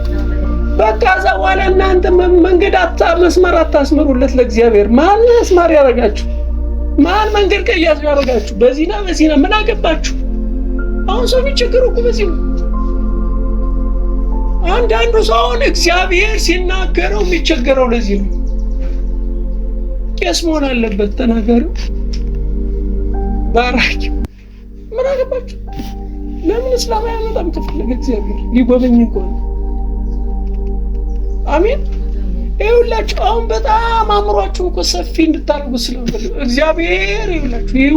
በቃ ዘዋለ እናንተ መንገድ መስመር አታስመሩለት ለእግዚአብሔር ማን መስመር ያረጋችሁ ማን መንገድ ቀያስ ያረጋችሁ በዚህና ምን አገባችሁ አሁን ሰው የሚቸገረው እኮ በዚህ ነው። አንዳንዱ ሰው አሁን እግዚአብሔር ሲናገረው የሚቸገረው ለዚህ ነው። ቄስ መሆን አለበት ተናገረው ባራኪ ምን አገባችሁ? ለምን እስላም ያመጣም ተፈለገ? እግዚአብሔር ሊጎበኝ እንኳን አሜን። ይኸውላችሁ አሁን በጣም አእምሯችሁ እኮ ሰፊ እንድታደርጉ ስለምፈልግ እግዚአብሔር ይኸውላችሁ ይሄ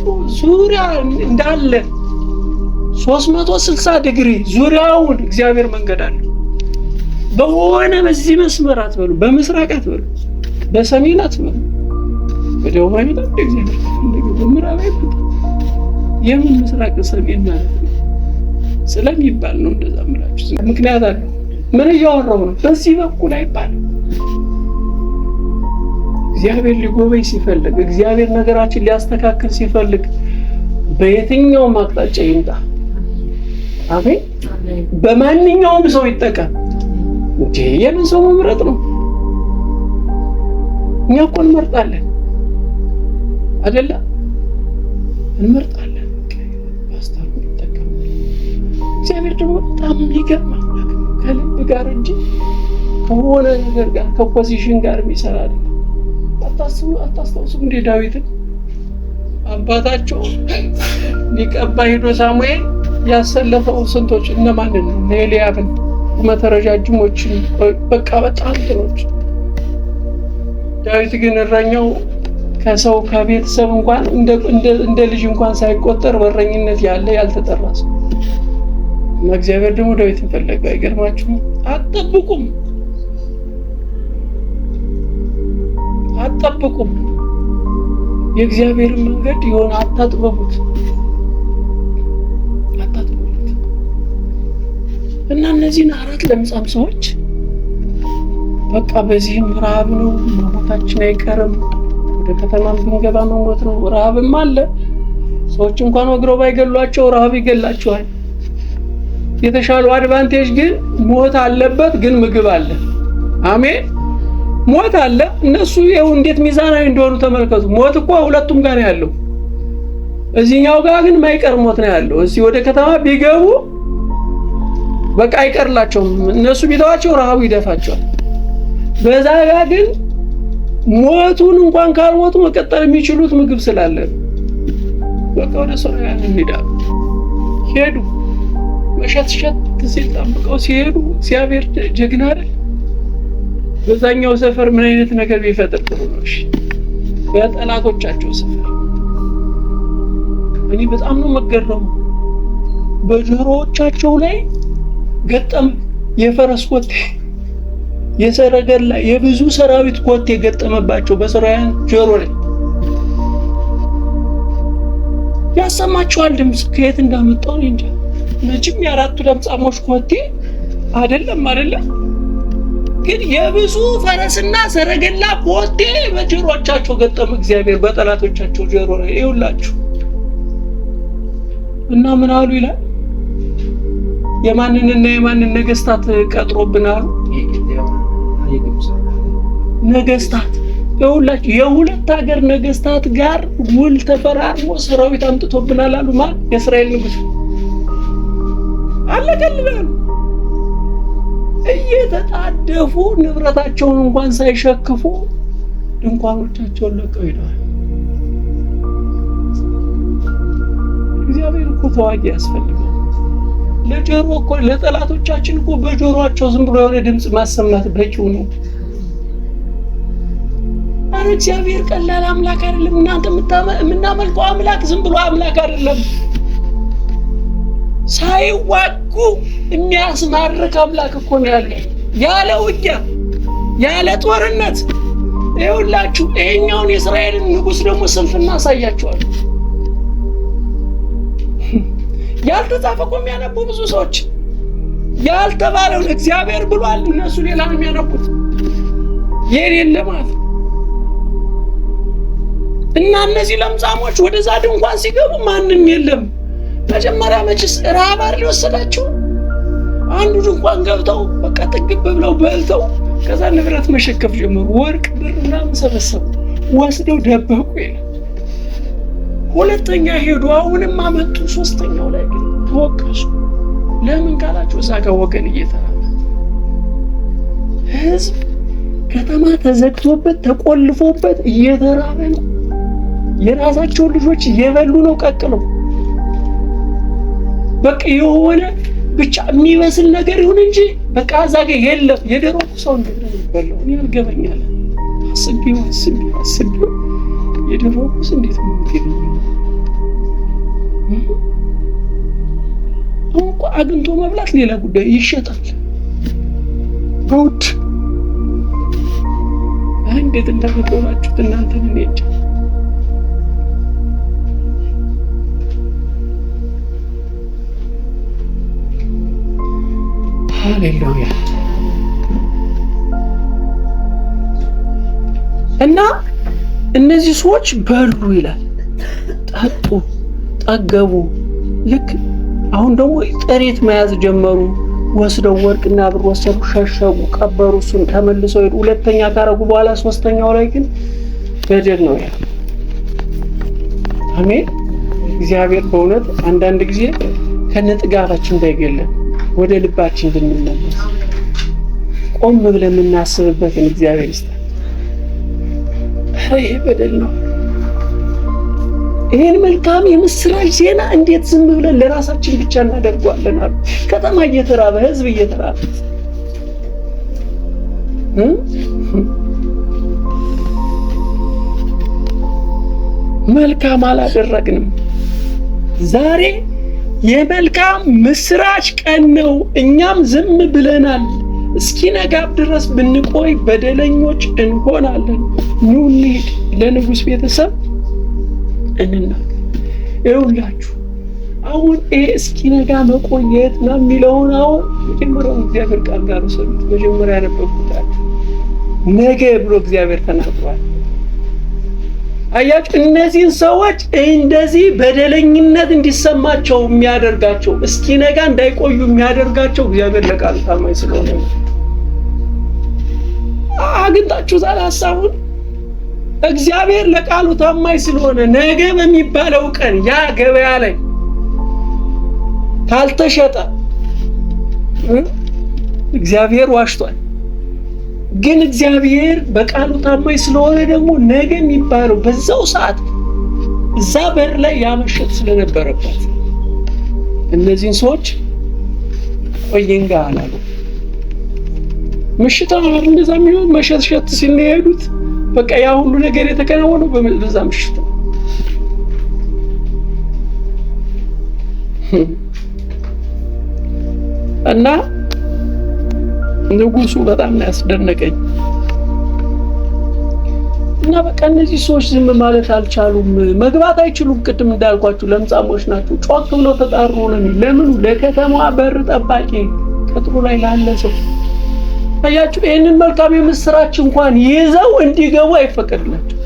ሁሉ ዙሪያ እንዳለ 360 ዲግሪ ዙሪያውን እግዚአብሔር መንገድ አለ። በሆነ በዚህ መስመር አትበሉ፣ በምስራቅ አትበሉ፣ በሰሜን አትበሉ፣ በደቡብ አይመጣም እግዚአብሔር ከፈለገ በምዕራብ አይመጣም። የምን ምስራቅ ሰሜን ማለት ነው ስለሚባል ነው እንደዛ የምላችሁ። ምክንያት አለ። ምን እያወራው ነው? በዚህ በኩል አይባልም። እግዚአብሔር ሊጎበኝ ሲፈልግ፣ እግዚአብሔር ነገራችን ሊያስተካክል ሲፈልግ በየትኛውም አቅጣጫ ይምጣ። አሜን። በማንኛውም ሰው ይጠቀም እንጂ የምን ሰው መምረጥ ነው? እኛ እኮ እንመርጣለን አይደለ? እንመርጣለን። ፓስተር ይጠቀም። እግዚአብሔር ደግሞ በጣም ይገርማል። ከልብ ጋር እንጂ ከሆነ ነገር ጋር ከፖዚሽን ጋር የሚሰራ አይደለም። አታስታውሱ እንደ ዳዊትን አባታቸው ሊቀባ ሄዶ ሳሙኤል ያሰለፈው ስንቶች እነማንን ነው? ኤልያብን፣ ቁመተ ረጃጅሞችን፣ በቃ በጣም ጥሮች። ዳዊት ግን እረኛው ከሰው ከቤተሰብ እንኳን እንደ ልጅ እንኳን ሳይቆጠር በረኝነት ያለ ያልተጠራ ሰው። እግዚአብሔር ደግሞ ዳዊትን ፈለገ። አይገርማችሁም? አትጠብቁም። የእግዚአብሔርን መንገድ ይሆን አታጥበቡት። እና እነዚህን 4 ለምጻም ሰዎች በቃ በዚህም ረሃብ ነው፣ መሞታችን አይቀርም፣ ወደ ከተማም ብንገባ መሞት ነው፣ ረሃብም አለ። ሰዎች እንኳን ወግረው ባይገሏቸው ረሃብ ይገላቸዋል። የተሻለው አድቫንቴጅ ግን ሞት አለበት፣ ግን ምግብ አለ። አሜን። ሞት አለ። እነሱ ይኸው እንዴት ሚዛናዊ እንደሆኑ ተመልከቱ። ሞት እኮ ሁለቱም ጋር ነው ያለው። እዚህኛው ጋር ግን ማይቀር ሞት ነው ያለው። እዚህ ወደ ከተማ ቢገቡ በቃ አይቀርላቸውም። እነሱ ቢተዋቸው ረሃቡ ይደፋቸዋል። በዛ ጋር ግን ሞቱን እንኳን ካልሞቱ መቀጠል የሚችሉት ምግብ ስላለ በቃ ወደ ሶርያን ሄዱ። መሸትሸት ሲል ጠብቀው ሲሄዱ እግዚአብሔር ጀግና አይደል? በዛኛው ሰፈር ምን አይነት ነገር ቢፈጥር ጥሩ ነው? እሺ በጠላቶቻቸው ሰፈር እኔ በጣም ነው መገረሙ። በጆሮዎቻቸው ላይ ገጠም የፈረስ ኮቴ፣ የሰረገላ የብዙ ሰራዊት ኮቴ ገጠመባቸው በሶርያን ጆሮ ላይ። ያሰማቸዋል ድምፅ ከየት እንዳመጣው እንጃ። መቼም የ4 ለምጻሞች ኮቴ አይደለም ግን የብዙ ፈረስና ሰረገላ ኮቴ በጆሮቻቸው ገጠመ እግዚአብሔር በጠላቶቻቸው ጆሮ ላይ። ይውላችሁ እና ምን አሉ ይላል? የማንንና የማንን ነገስታት ቀጥሮብናል? ነገስታት ይውላችሁ የሁለት ሀገር ነገስታት ጋር ውል ተፈራርሞ ሰራዊት አምጥቶብናል አሉ። ማን? የእስራኤል ንጉስ አለቀልናል። እየተጣደፉ ንብረታቸውን እንኳን ሳይሸክፉ ድንኳኖቻቸውን ለቀው ሄደዋል። እግዚአብሔር እኮ ተዋጊ ያስፈልጋል። ለጆሮ እኮ ለጠላቶቻችን እኮ በጆሮአቸው ዝም ብሎ የሆነ ድምፅ ማሰማት በቂው ነው። አረ እግዚአብሔር ቀላል አምላክ አይደለም። እናንተ የምናመልከው አምላክ ዝም ብሎ አምላክ አይደለም። ሳይዋጉ የሚያስማርክ አምላክ እኮ ነው ያለው። ያለ ውጊያ ያለ ጦርነት ይኸውላችሁ ይሄኛውን የእስራኤልን ንጉስ ደግሞ ስንፍና አሳያቸዋል። ያልተጻፈ እኮ የሚያነቡ ብዙ ሰዎች ያልተባለውን እግዚአብሔር ብሏል፣ እነሱ ሌላ ነው የሚያነቡት። የሌለ ማለት እና እነዚህ ለምጻሞች ወደዛ ድንኳን ሲገቡ ማንም የለም። መጀመሪያ መችስ ረሃብ አይደል ወሰዳቸው። አንዱ ድንኳን ገብተው በቃ ጥግብ ብለው በልተው ከዛ ንብረት መሸከፍ ጀመሩ። ወርቅ ብር ምናምን ሰበሰቡ፣ ወስደው ደበቁ ይላል። ሁለተኛ ሄዱ፣ አሁንም አመጡ። ሶስተኛው ላይ ግን ተወቀሱ። ለምን ካላችሁ እዛ ጋር ወገን እየተራበ ህዝብ ከተማ ተዘግቶበት ተቆልፎበት እየተራበ ነው። የራሳቸውን ልጆች እየበሉ ነው ቀቅለው። በቃ የሆነ ብቻ የሚመስል ነገር ይሁን እንጂ በቃ እዛ ጋር የለም። የደረቁ ሰው እንደሆነ ይበላው እኔ ያልገባኛል። አስቢው የደረቁስ እንዴት ነው የሚገኘው? አሁን እኮ አግኝቶ መብላት ሌላ ጉዳይ፣ ይሸጣል በውድ። እንዴት እንደምትሆናችሁት እናንተ ምን ይጭ ሃሌሉያ። እና እነዚህ ሰዎች በሉ ይላል፣ ጠጡ፣ ጠገቡ። ልክ አሁን ደግሞ ጥሪት መያዝ ጀመሩ። ወስደው ወርቅና ብር ወሰዱ፣ ሸሸጉ፣ ቀበሩ። እሱን ተመልሰው ሄዱ። ሁለተኛ ካረጉ በኋላ ሶስተኛው ላይ ግን በደል ነው ያ። አሜን። እግዚአብሔር በእውነት አንዳንድ ጊዜ ከነጥጋባችን እንዳይገለን ወደ ልባችን እንድንመለስ ቆም ብለን የምናስብበትን እግዚአብሔር ይስጣል። ይሄ በደል ነው። ይሄን መልካም የምስራች ዜና እንዴት ዝም ብለን ለራሳችን ብቻ እናደርገዋለን? አሉ። ከተማ እየተራበ ህዝብ እየተራበ መልካም አላደረግንም። ዛሬ የመልካም ምስራች ቀን ነው። እኛም ዝም ብለናል። እስኪነጋብ ድረስ ብንቆይ በደለኞች እንሆናለን። ኑ እንሂድ፣ ለንጉሥ ቤተሰብ እንናገር። ይኸውላችሁ አሁን እስኪነጋ መቆየት ነው የሚለውን አሁን መጀመሪያውን እግዚአብሔር ቃል ጋር ወሰዱት። መጀመሪያ ያነበብኩት ነገ ብሎ እግዚአብሔር ተናግሯል። አያችሁ፣ እነዚህን ሰዎች እንደዚህ በደለኝነት እንዲሰማቸው የሚያደርጋቸው እስኪነጋ እንዳይቆዩ የሚያደርጋቸው እግዚአብሔር ለቃሉ ታማኝ ስለሆነ ነው። አግኝታችሁታል ሐሳቡን? እግዚአብሔር ለቃሉ ታማኝ ስለሆነ ነገ በሚባለው ቀን ያ ገበያ ላይ ካልተሸጠ እግዚአብሔር ዋሽቷል። ግን እግዚአብሔር በቃሉ ታማኝ ስለሆነ ደግሞ ነገ የሚባለው በዛው ሰዓት እዛ በር ላይ ያመሸጥ ስለነበረበት እነዚህን ሰዎች ቆየንጋ አላሉ። ምሽት አሁን እንደዛ የሚሆን መሸጥ ሲል ነው የሄዱት። በቃ ያ ሁሉ ነገር የተከናወነው በዛ ምሽት ነው። እና ንጉሱ በጣም ያስደነቀኝ እና በቃ እነዚህ ሰዎች ዝም ማለት አልቻሉም። መግባት አይችሉም። ቅድም እንዳልኳችሁ ለምጻሞች ናቸው። ጮክ ብለው ተጣሩ ነው። ለምን? ለከተማዋ በር ጠባቂ ቅጥሩ ላይ ላለ ሰው። አያችሁ፣ ይሄንን መልካም የምስራች እንኳን ይዘው እንዲገቡ አይፈቀድላቸው።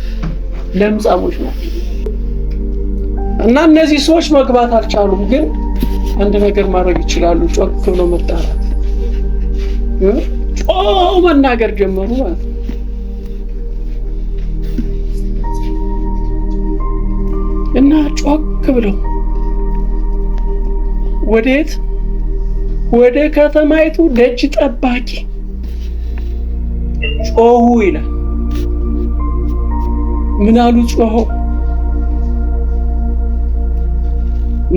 ለምጻሞች ናቸው። እና እነዚህ ሰዎች መግባት አልቻሉም። ግን አንድ ነገር ማድረግ ይችላሉ። ጮክ ብለው መጣራት፣ መናገር ጀመሩ ማለት ነው። እና ጮክ ብለው ወዴት? ወደ ከተማይቱ ደጅ ጠባቂ ጮሁ ይላል። ምን አሉ? ጮሁ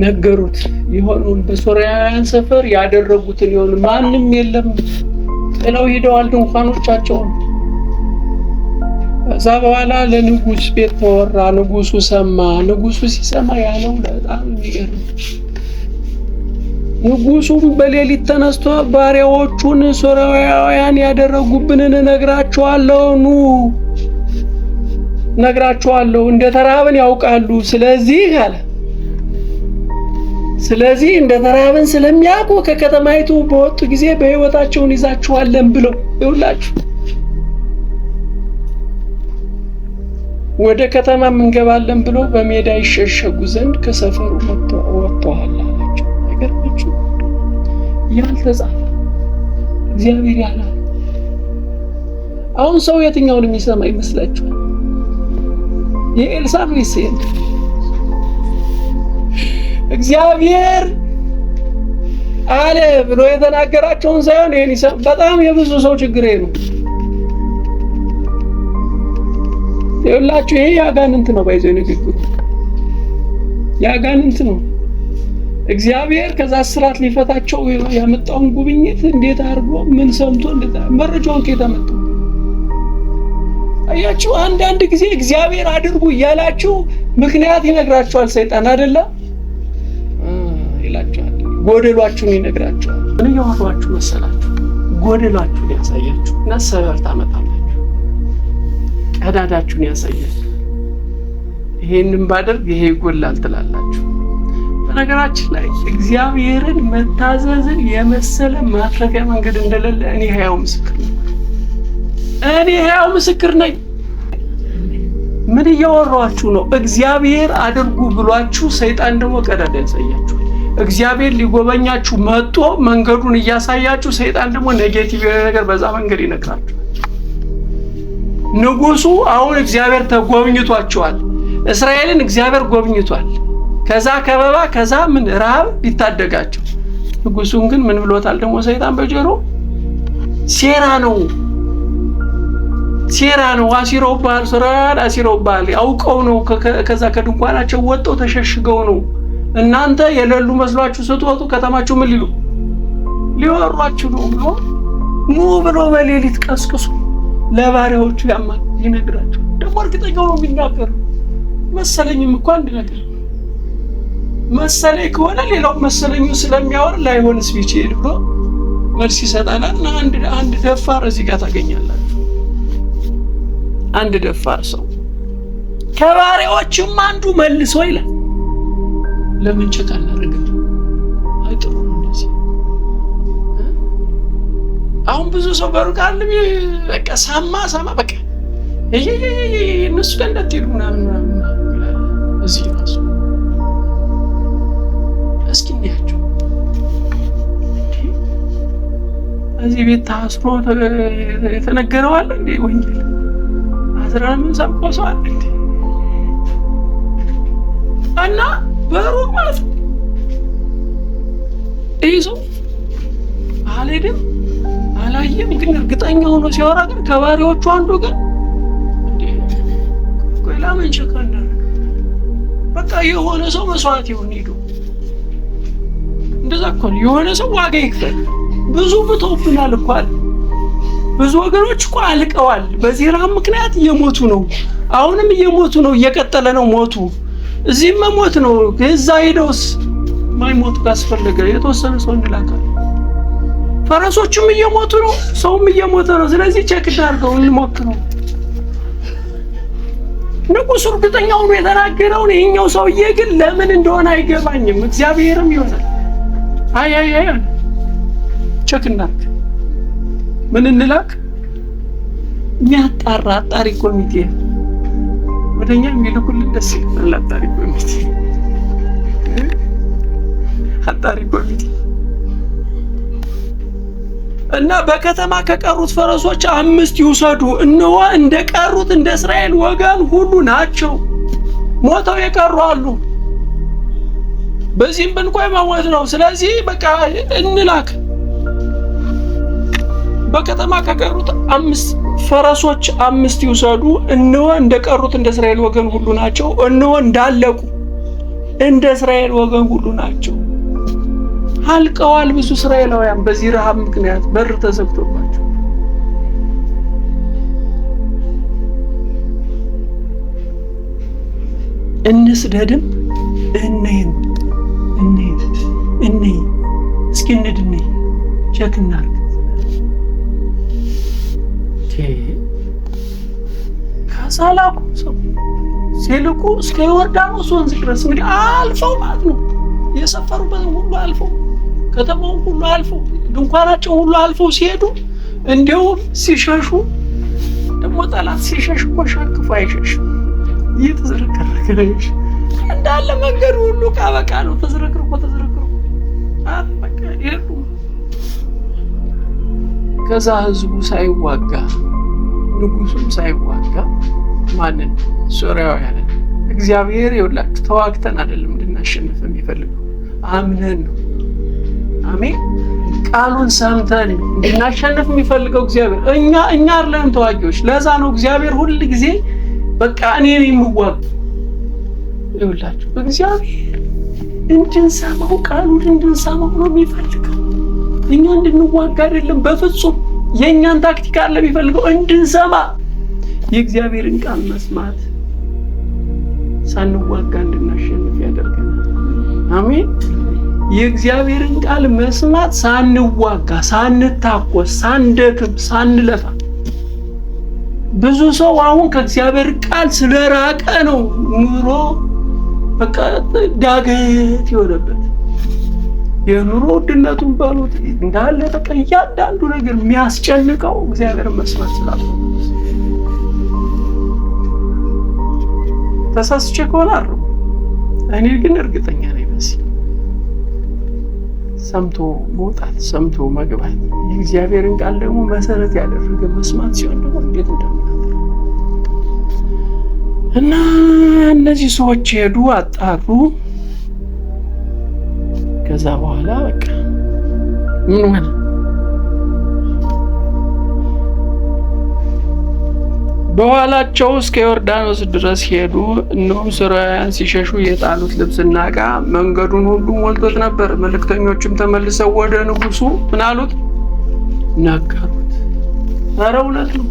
ነገሩት። የሆነውን በሶርያውያን ሰፈር ያደረጉትን ይሆን። ማንም የለም፣ ጥለው ሄደዋል ድንኳኖቻቸውን። ከዛ በኋላ ለንጉሥ ቤት ተወራ። ንጉሱ ሰማ። ንጉሱ ሲሰማ ያለው በጣም የሚገርም። ንጉሱም በሌሊት ተነስቶ ባሪያዎቹን ሶርያውያን ያደረጉብንን ነግራቸዋለሁ፣ እንደተራብን ያውቃሉ። ስለዚህ እንደተራብን ስለሚያውቁ ከከተማይቱ በወጡ ጊዜ በሕይወታቸውን ይዛቸዋለን ብለው ይውላችሁ ወደ ከተማ እንገባለን ብለው በሜዳ ይሸሸጉ ዘንድ ከሰፈሩ ወጥተዋል አላቸው። አይገርማችሁ? ያልተጻፈ እግዚአብሔር ያላል። አሁን ሰው የትኛውን የሚሰማ ይመስላችኋል? የኤልሳዕ ወይስ እግዚአብሔር አለ ብሎ የተናገራቸውን ሳይሆን ይሄን በጣም የብዙ ሰው ችግር ነው። ይኸውላችሁ ይሄ ያጋንንት ነው። ባይዘው ንግግሩ ያጋንንት ነው። እግዚአብሔር ከዛ እስራት ሊፈታቸው ያመጣውን ጉብኝት እንዴት አድርጎ ምን ሰምቶ እንዴት መረጃውን ከየት አመጣው? አያችሁ፣ አንዳንድ ጊዜ እግዚአብሔር አድርጉ እያላችሁ ምክንያት ይነግራችኋል ሰይጣን አይደለ? ይላችኋል፣ ጎደሏችሁን ይነግራችኋል። ምን እያወሯችሁ መሰላችሁ? ጎደሏችሁን ያሳያችሁ እና ሰበብ ታመጣላችሁ። ቀዳዳችሁን ያሳያችሁ። ይሄንን ባደርግ ይሄ ይጎላል ትላላችሁ። በነገራችን ላይ እግዚአብሔርን መታዘዝን የመሰለ ማትረፊያ መንገድ እንደሌለ እኔ ሕያው ምስክር ነኝ። ምን እያወራችሁ ነው? እግዚአብሔር አድርጉ ብሏችሁ ሰይጣን ደግሞ ቀዳዳ ያሳያችሁ። እግዚአብሔር ሊጎበኛችሁ መጥቶ መንገዱን እያሳያችሁ ሰይጣን ደግሞ ኔጌቲቭ ነገር በዛ መንገድ ይነግራችኋል። ንጉሱ አሁን እግዚአብሔር ተጎብኝቷቸዋል። እስራኤልን እግዚአብሔር ጎብኝቷል። ከዛ ከበባ ከዛ ምን ረሃብ ሊታደጋቸው። ንጉሱን ግን ምን ብሎታል ደግሞ ሰይጣን በጆሮ? ሴራ ነው አሲረውብሃል፣ ስራን አሲረውብሃል። አውቀው ነው ከዛ ከድንኳናቸው ወጥተው ተሸሽገው ነው። እናንተ የሌሉ መስሏችሁ ስትወጡ ከተማችሁ ምን ሊወሯችሁ ነው ብሎ ብሎ በሌሊት ቀስቅሱ ለባሪያዎቹ ያማል ይነግራቸው። ደግሞ እርግጠኛው ነው የሚናገር መሰለኝም እኮ አንድ ነገር መሰለኝ ከሆነ ሌላው መሰለኙ ስለሚያወር ላይሆንስ ቢችል ብሎ መልስ ይሰጣናል። አንድ ደፋር እዚህ ጋር ታገኛላችሁ። አንድ ደፋር ሰው ከባሪያዎችም አንዱ መልሶ ይላል ለምን ቸክ አላደረገም? አይጥሩ ነው እንደዚህ። አሁን ብዙ ሰው በሩቅ አለ በቃ ሳማ በቃ ይሄ እነሱ ገነት ይሉ ምናምን ይላል። እዚህ ራሱ እስኪ እንያቸው እዚህ ቤት ታስሮ የተነገረው አለ እንዴ ወንጌል አዝራምን ሰብኮ ሰው አለ እንዴ? እና በሩቅ ማለት ይዞ አልሄድም አላየም፣ ግን እርግጠኛ ሆኖ ሲያወራ ግን ከባሪያዎቹ አንዱ ግን እንዴ ቆይ ለምን ቸካና በቃ የሆነ ሰው መስዋዕት ይሁን ሄዶ እንደዛ እኮ ነው። የሆነ ሰው ዋጋ ይክፈል። ብዙ ብቶብናል እኮ አለ። ብዙ ወገኖች እኮ አልቀዋል። በዚህ ረሃብ ምክንያት እየሞቱ ነው። አሁንም እየሞቱ ነው። እየቀጠለ ነው ሞቱ። እዚህም መሞት ነው። ከዛ ሄደውስ ማይሞቱ ካስፈለገ የተወሰነ ሰው እንላካለን። ፈረሶችም እየሞቱ ነው። ሰውም እየሞተ ነው። ስለዚህ ቼክ አድርገው እንሞክረው። ንጉሱ እርግጠኛ ሆኖ የተናገረውን ይሄኛው ሰውዬ ግን ለምን እንደሆነ አይገባኝም። እግዚአብሔርም ይሆናል አይ ቼክ እናድርግ። ምን እንላክ? የሚያጣራ አጣሪ ኮሚቴ ወደኛ የሚልኩልን ደስ ይላል። አጣሪ ኮሚቴ እና በከተማ ከቀሩት ፈረሶች 5 ይውሰዱ። እነሆ እንደቀሩት እንደ እስራኤል ወገን ሁሉ ናቸው። ሞተው የቀሩ አሉ። በዚህም ብንቆይ መሞት ነው። ስለዚህ በቃ እንላክ። በከተማ ከቀሩት 5 ፈረሶች 5 ይውሰዱ። እነሆ እንደቀሩት እንደ እስራኤል ወገን ሁሉ ናቸው። እነሆ እንዳለቁ እንደ እስራኤል ወገን ሁሉ ናቸው። አልቀዋል ብዙ እስራኤላውያን በዚህ ረሃብ ምክንያት በር ተዘግቶባቸው። እንስደድም እንሂድ እስኪ እንሂድ ቼክ እናድርግ። ከሳላቁ ሰው ሲልቁ እስከ ዮርዳኖስ ወንዝ ድረስ እንግዲህ አልፈው ማለት ነው። የሰፈሩበት ሁሉ አልፈው ከተማውን ሁሉ አልፈው ድንኳናቸው ሁሉ አልፈው ሲሄዱ እንዲያውም ሲሸሹ ደግሞ ጠላት ሲሸሽ እኮ ሻክፎ አይሸሽም። እየተዝረከረከ እንዳለ መንገዱ ሁሉ ቃበቃ ነው። ተዝረክርኮ በቃ ይሄዱ። ከዛ ህዝቡ ሳይዋጋ ንጉሱም ሳይዋጋ ማንን ሶርያውያን እግዚአብሔር ይወላችሁ ተዋግተን አይደለም እንድናሸንፍ የሚፈልገው አምነን ነው። አሜን። ቃሉን ሰምተን እንድናሸንፍ የሚፈልገው እግዚአብሔር እኛ አይደለም ተዋጊዎች። ለዛ ነው እግዚአብሔር ሁል ጊዜ በቃ እኔ ነኝ የምዋጋ። ይኸውላችሁ እግዚአብሔር እንድንሰማው ቃሉን እንድንሰማው ነው የሚፈልገው። እኛ እንድንዋጋ አይደለም በፍጹም። የኛን ታክቲክ አለ የሚፈልገው እንድንሰማ፣ የእግዚአብሔርን ቃል መስማት ሳንዋጋ እንድናሸንፍ ያደርገናል። አሜን። የእግዚአብሔርን ቃል መስማት ሳንዋጋ፣ ሳንታኮስ፣ ሳንደክም፣ ሳንለፋ። ብዙ ሰው አሁን ከእግዚአብሔር ቃል ስለራቀ ነው ኑሮ በቃ ዳገት የሆነበት። የኑሮ ውድነቱን ባሉት እንዳለ በቃ እያንዳንዱ ነገር የሚያስጨንቀው እግዚአብሔርን መስማት ስላልሆነ። ተሳስቼ ከሆነ አረው እኔ ግን እርግጠኛ ነኝ በዚህ ሰምቶ መውጣት፣ ሰምቶ መግባት፣ የእግዚአብሔርን ቃል ደግሞ መሰረት ያደረገ መስማት ሲሆን ደግሞ እንዴት እንደምናደርግ እና እነዚህ ሰዎች ሄዱ፣ አጣሩ። ከዛ በኋላ በቃ ምን ሆነ? በኋላቸው እስከ ዮርዳኖስ ድረስ ሄዱ። እነሆም ሶርያውያን ሲሸሹ የጣሉት ልብስና ዕቃ መንገዱን ሁሉ ሞልቶት ነበር። መልእክተኞችም ተመልሰው ወደ ንጉሡ ምን አሉት? ነገሩት። ኧረ እውነት ነው፣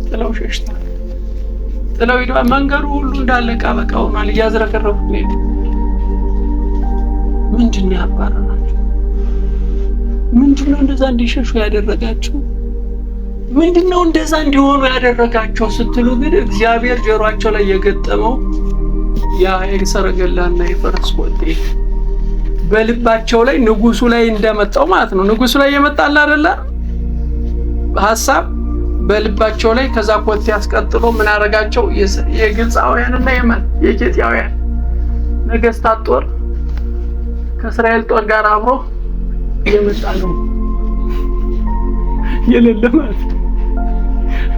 ጥለው ሸሽተዋል። ጥለው ሄደዋል። መንገዱ ሁሉ እንዳለ ዕቃ በቃ ሆኗል። እያዝረከረኩት ነው። ምንድን ነው ያባረራቸው? ምንድን ነው እንደዛ እንዲሸሹ ያደረጋቸው? ምንድን ነው እንደዛ እንዲሆኑ ያደረጋቸው ስትሉ ግን እግዚአብሔር ጆሮአቸው ላይ የገጠመው ያ የሰረገላና የፈረስ ኮቴ በልባቸው ላይ ንጉሱ ላይ እንደመጣው ማለት ነው። ንጉሱ ላይ የመጣል አይደለ ሐሳብ በልባቸው ላይ ከዛ ኮቴ ያስቀጥሎ ምን አደረጋቸው? የግብፃውያንና የኬጢያውያን ነገስታት ጦር ከእስራኤል ጦር ጋር አብሮ የመጣ ነው። የሌለ ማለት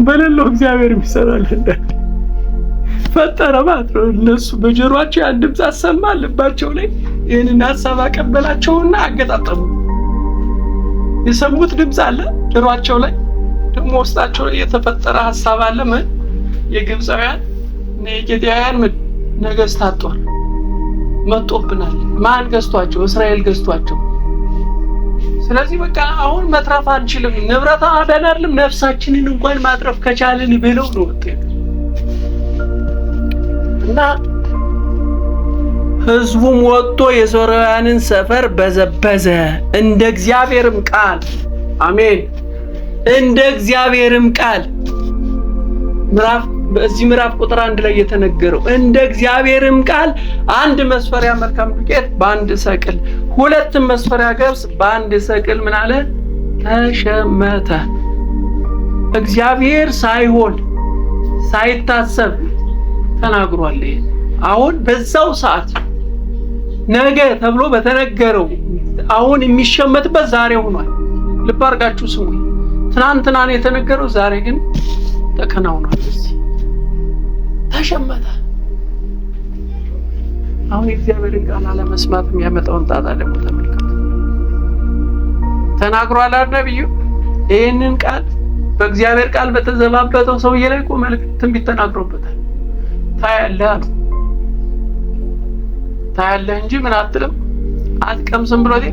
በሌለው እግዚአብሔር ይሰራል እንደ ፈጠረ ማለት ነው። እነሱ በጆሮአቸው ያን ድምፅ አሰማ፣ ልባቸው ላይ ይሄንን ሐሳብ አቀበላቸውና አገጣጠሙ። የሰሙት ድምፅ አለ ጆሮአቸው ላይ፣ ደግሞ ውስጣቸው ላይ የተፈጠረ ሐሳብ አለ። ምን የግብፃውያን እና የኬጢያውያን ነገስታት ጦር መጥቶብናል። ማን ገዝቷቸው? እስራኤል ገዝቷቸው። ስለዚህ በቃ አሁን መትረፍ አንችልም፣ ንብረት አደናልም፣ ነፍሳችንን እንኳን ማትረፍ ከቻልን ብለው ነው ወጣው። እና ህዝቡም ወጥቶ የሶርያውያንን ሰፈር በዘበዘ፣ እንደ እግዚአብሔርም ቃል አሜን፣ እንደ እግዚአብሔርም ቃል በዚህ ምዕራፍ ቁጥር 1 ላይ የተነገረው እንደ እግዚአብሔርም ቃል 1 መስፈሪያ መልካም ዱቄት በ1 ሰቅል፣ 2 መስፈሪያ ገብስ በ1 ሰቅል ምን አለ? ተሸመተ። እግዚአብሔር ሳይሆን ሳይታሰብ ተናግሯል። አሁን በዛው ሰዓት ነገ ተብሎ በተነገረው አሁን የሚሸመትበት ዛሬ ሆኗል። ልብ አድርጋችሁ ስሙ። ትናንትና ነው የተነገረው፣ ዛሬ ግን ተከናውኗል። ተሸመተ። አሁን የእግዚአብሔርን ቃል አለመስማት የሚያመጣውን ጣጣ ደግሞ ተመልከቱ። ተናግሯል ነብዩ። ይህንን ቃል በእግዚአብሔር ቃል በተዘባበተው ሰውዬ ላይ እኮ መልእክት ትንቢት ተናግሮበታል። ታያለህ እንጂ ምን አትልም አትቀምስም ብሎት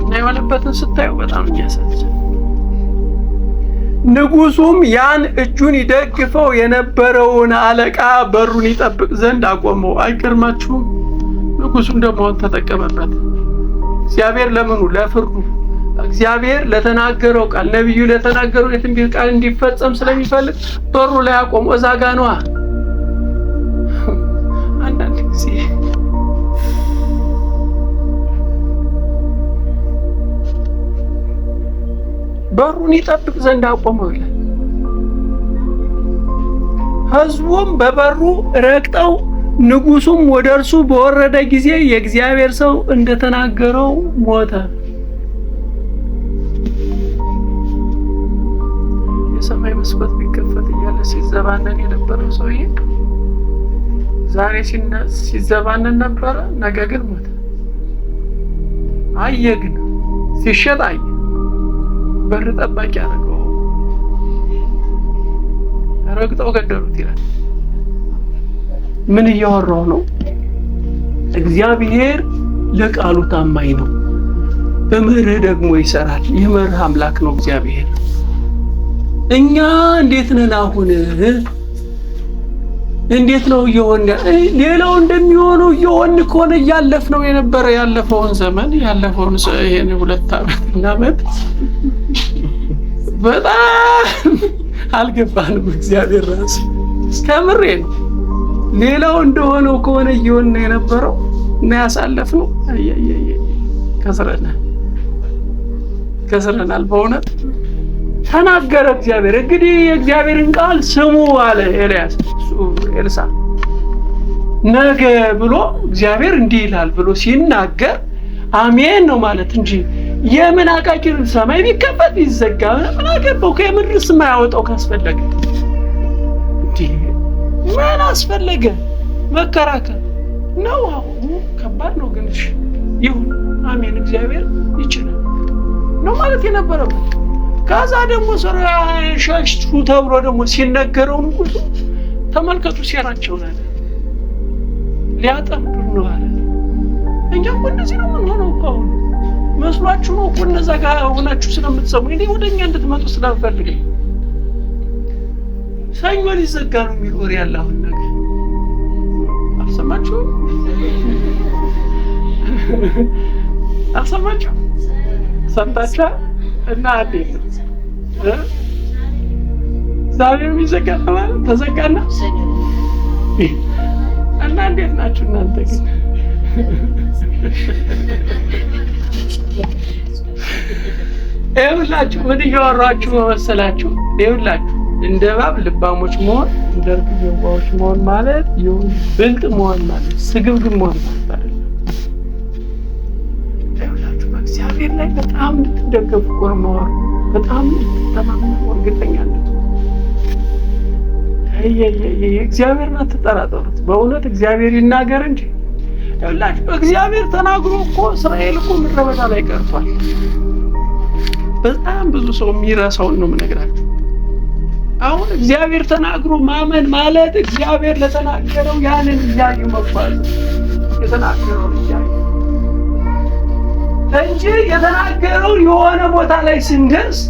እና የሆነበትን ስታዩ በጣም የሚያሳዝን። ንጉሱም ያን እጁን ይደግፈው የነበረውን አለቃ በሩን ይጠብቅ ዘንድ አቆመው። አይገርማችሁም? ንጉሱን ደግሞ ተጠቀመበት። እግዚአብሔር ለምኑ? ለፍርዱ። እግዚአብሔር ለተናገረው ቃል፣ ነብዩ ለተናገረው የትንቢት ቃል እንዲፈጸም ስለሚፈልግ በሩ ላይ አቆመው። እዛ ጋ ነዋ። አንዳንድ ጊዜ በሩን ይጠብቅ ዘንድ አቆመው ይላል። ሕዝቡም በበሩ ረግጠው ንጉሱም ወደ እርሱ በወረደ ጊዜ የእግዚአብሔር ሰው እንደተናገረው ሞተ። የሰማይ መስኮት ቢከፈት እያለ ሲዘባነን የነበረው ሰውዬ ዛሬ ሲዘባነን ነበረ፣ ነገ ግን ሞተ። አየ ግን ሲሸጥ አየ። በር ጠባቂ አደረገው። ረግጠው ገደሉት ይላል። ምን እያወራው ነው? እግዚአብሔር ለቃሉ ታማኝ ነው፣ በምህረት ደግሞ ይሰራል። የምህረት አምላክ ነው እግዚአብሔር። እኛ እንዴት ነን አሁን? እንዴት ነው እየሆነ? ሌላው እንደሚሆነው እየሆነ ከሆነ ያለፈው የነበረ ያለፈውን ዘመን ያለፈውን ይሄን 2 ዓመት በጣም አልገባንም። እግዚአብሔር ራሱ ከምሬ ነው። ሌላው እንደሆነው ከሆነ እየሆነ የነበረው እና ያሳለፍነው ከስረናል። በእውነት ተናገረ እግዚአብሔር። እንግዲህ የእግዚአብሔርን ቃል ስሙ አለ ኤልሳ። ነገ ብሎ እግዚአብሔር እንዲህ ይላል ብሎ ሲናገር አሜን ነው ማለት እንጂ የምን አቃቂር ሰማይ ቢከፈት ይዘጋ ምን አገባው? ከምድርስ የማያወጣው ካስፈለገ ምን አስፈለገ? መከራከር ነው። ከባድ ነው ግን ይሁን። አሜን እግዚአብሔር ይችላል ነው ማለት የነበረበት። ከዛ ደግሞ ሸሽቱ ተብሎ ደግሞ ሲነገረው ንጉሱ ተመልከቱ ሴራቸውን አለ። ሊያጠምዱ ነው አለ። እኛ እኮ እንደዚህ ነው የምንሆነው እኮ አሁን መስሏችሁ ነው እኮ እነዛ ጋር ሆናችሁ ስለምትሰሙ እኔ ወደኛ እንድትመጡ ስለምፈልግ ሰኞ ሊዘጋ ነው የሚል ወሬ ያለ አሁን ነገር አልሰማችሁ? አልሰማችሁ? ሰምታችሁ? እና አዲስ ዛሬ የሚዘጋ ማለት ተዘጋና እና እንዴት ናችሁ እናንተ ግን? ይኸውላችሁ ምን እያወራችሁ መሰላችሁ? ይኸውላችሁ እንደ እባብ ልባሞች መሆን፣ እንደ ርግብ የዋሆች መሆን ማለት ብልጥ መሆን ማለት ስግብግብ መሆን ማለት አይደለም። ይኸውላችሁ በእግዚአብሔር ላይ በጣም እንድትደገፉ ቆርመዋል። በጣም እንድትተማመኑ እርግጠኛ እንድትሆኑ እግዚአብሔርን አትጠራጠሩት። በእውነት እግዚአብሔር ይናገር እንጂ ይኸውላችሁ እግዚአብሔር ተናግሮ እኮ እስራኤል እኮ ምድረ በዳ ላይ ቀርቷል። በጣም ብዙ ሰው የሚረሳውን ነው የምነግራችሁ። አሁን እግዚአብሔር ተናግሮ ማመን ማለት እግዚአብሔር ለተናገረው ያንን እያዩ መጓዝ የተናገረው እያዩ እንጂ የተናገረው የሆነ ቦታ ላይ ስንደርስ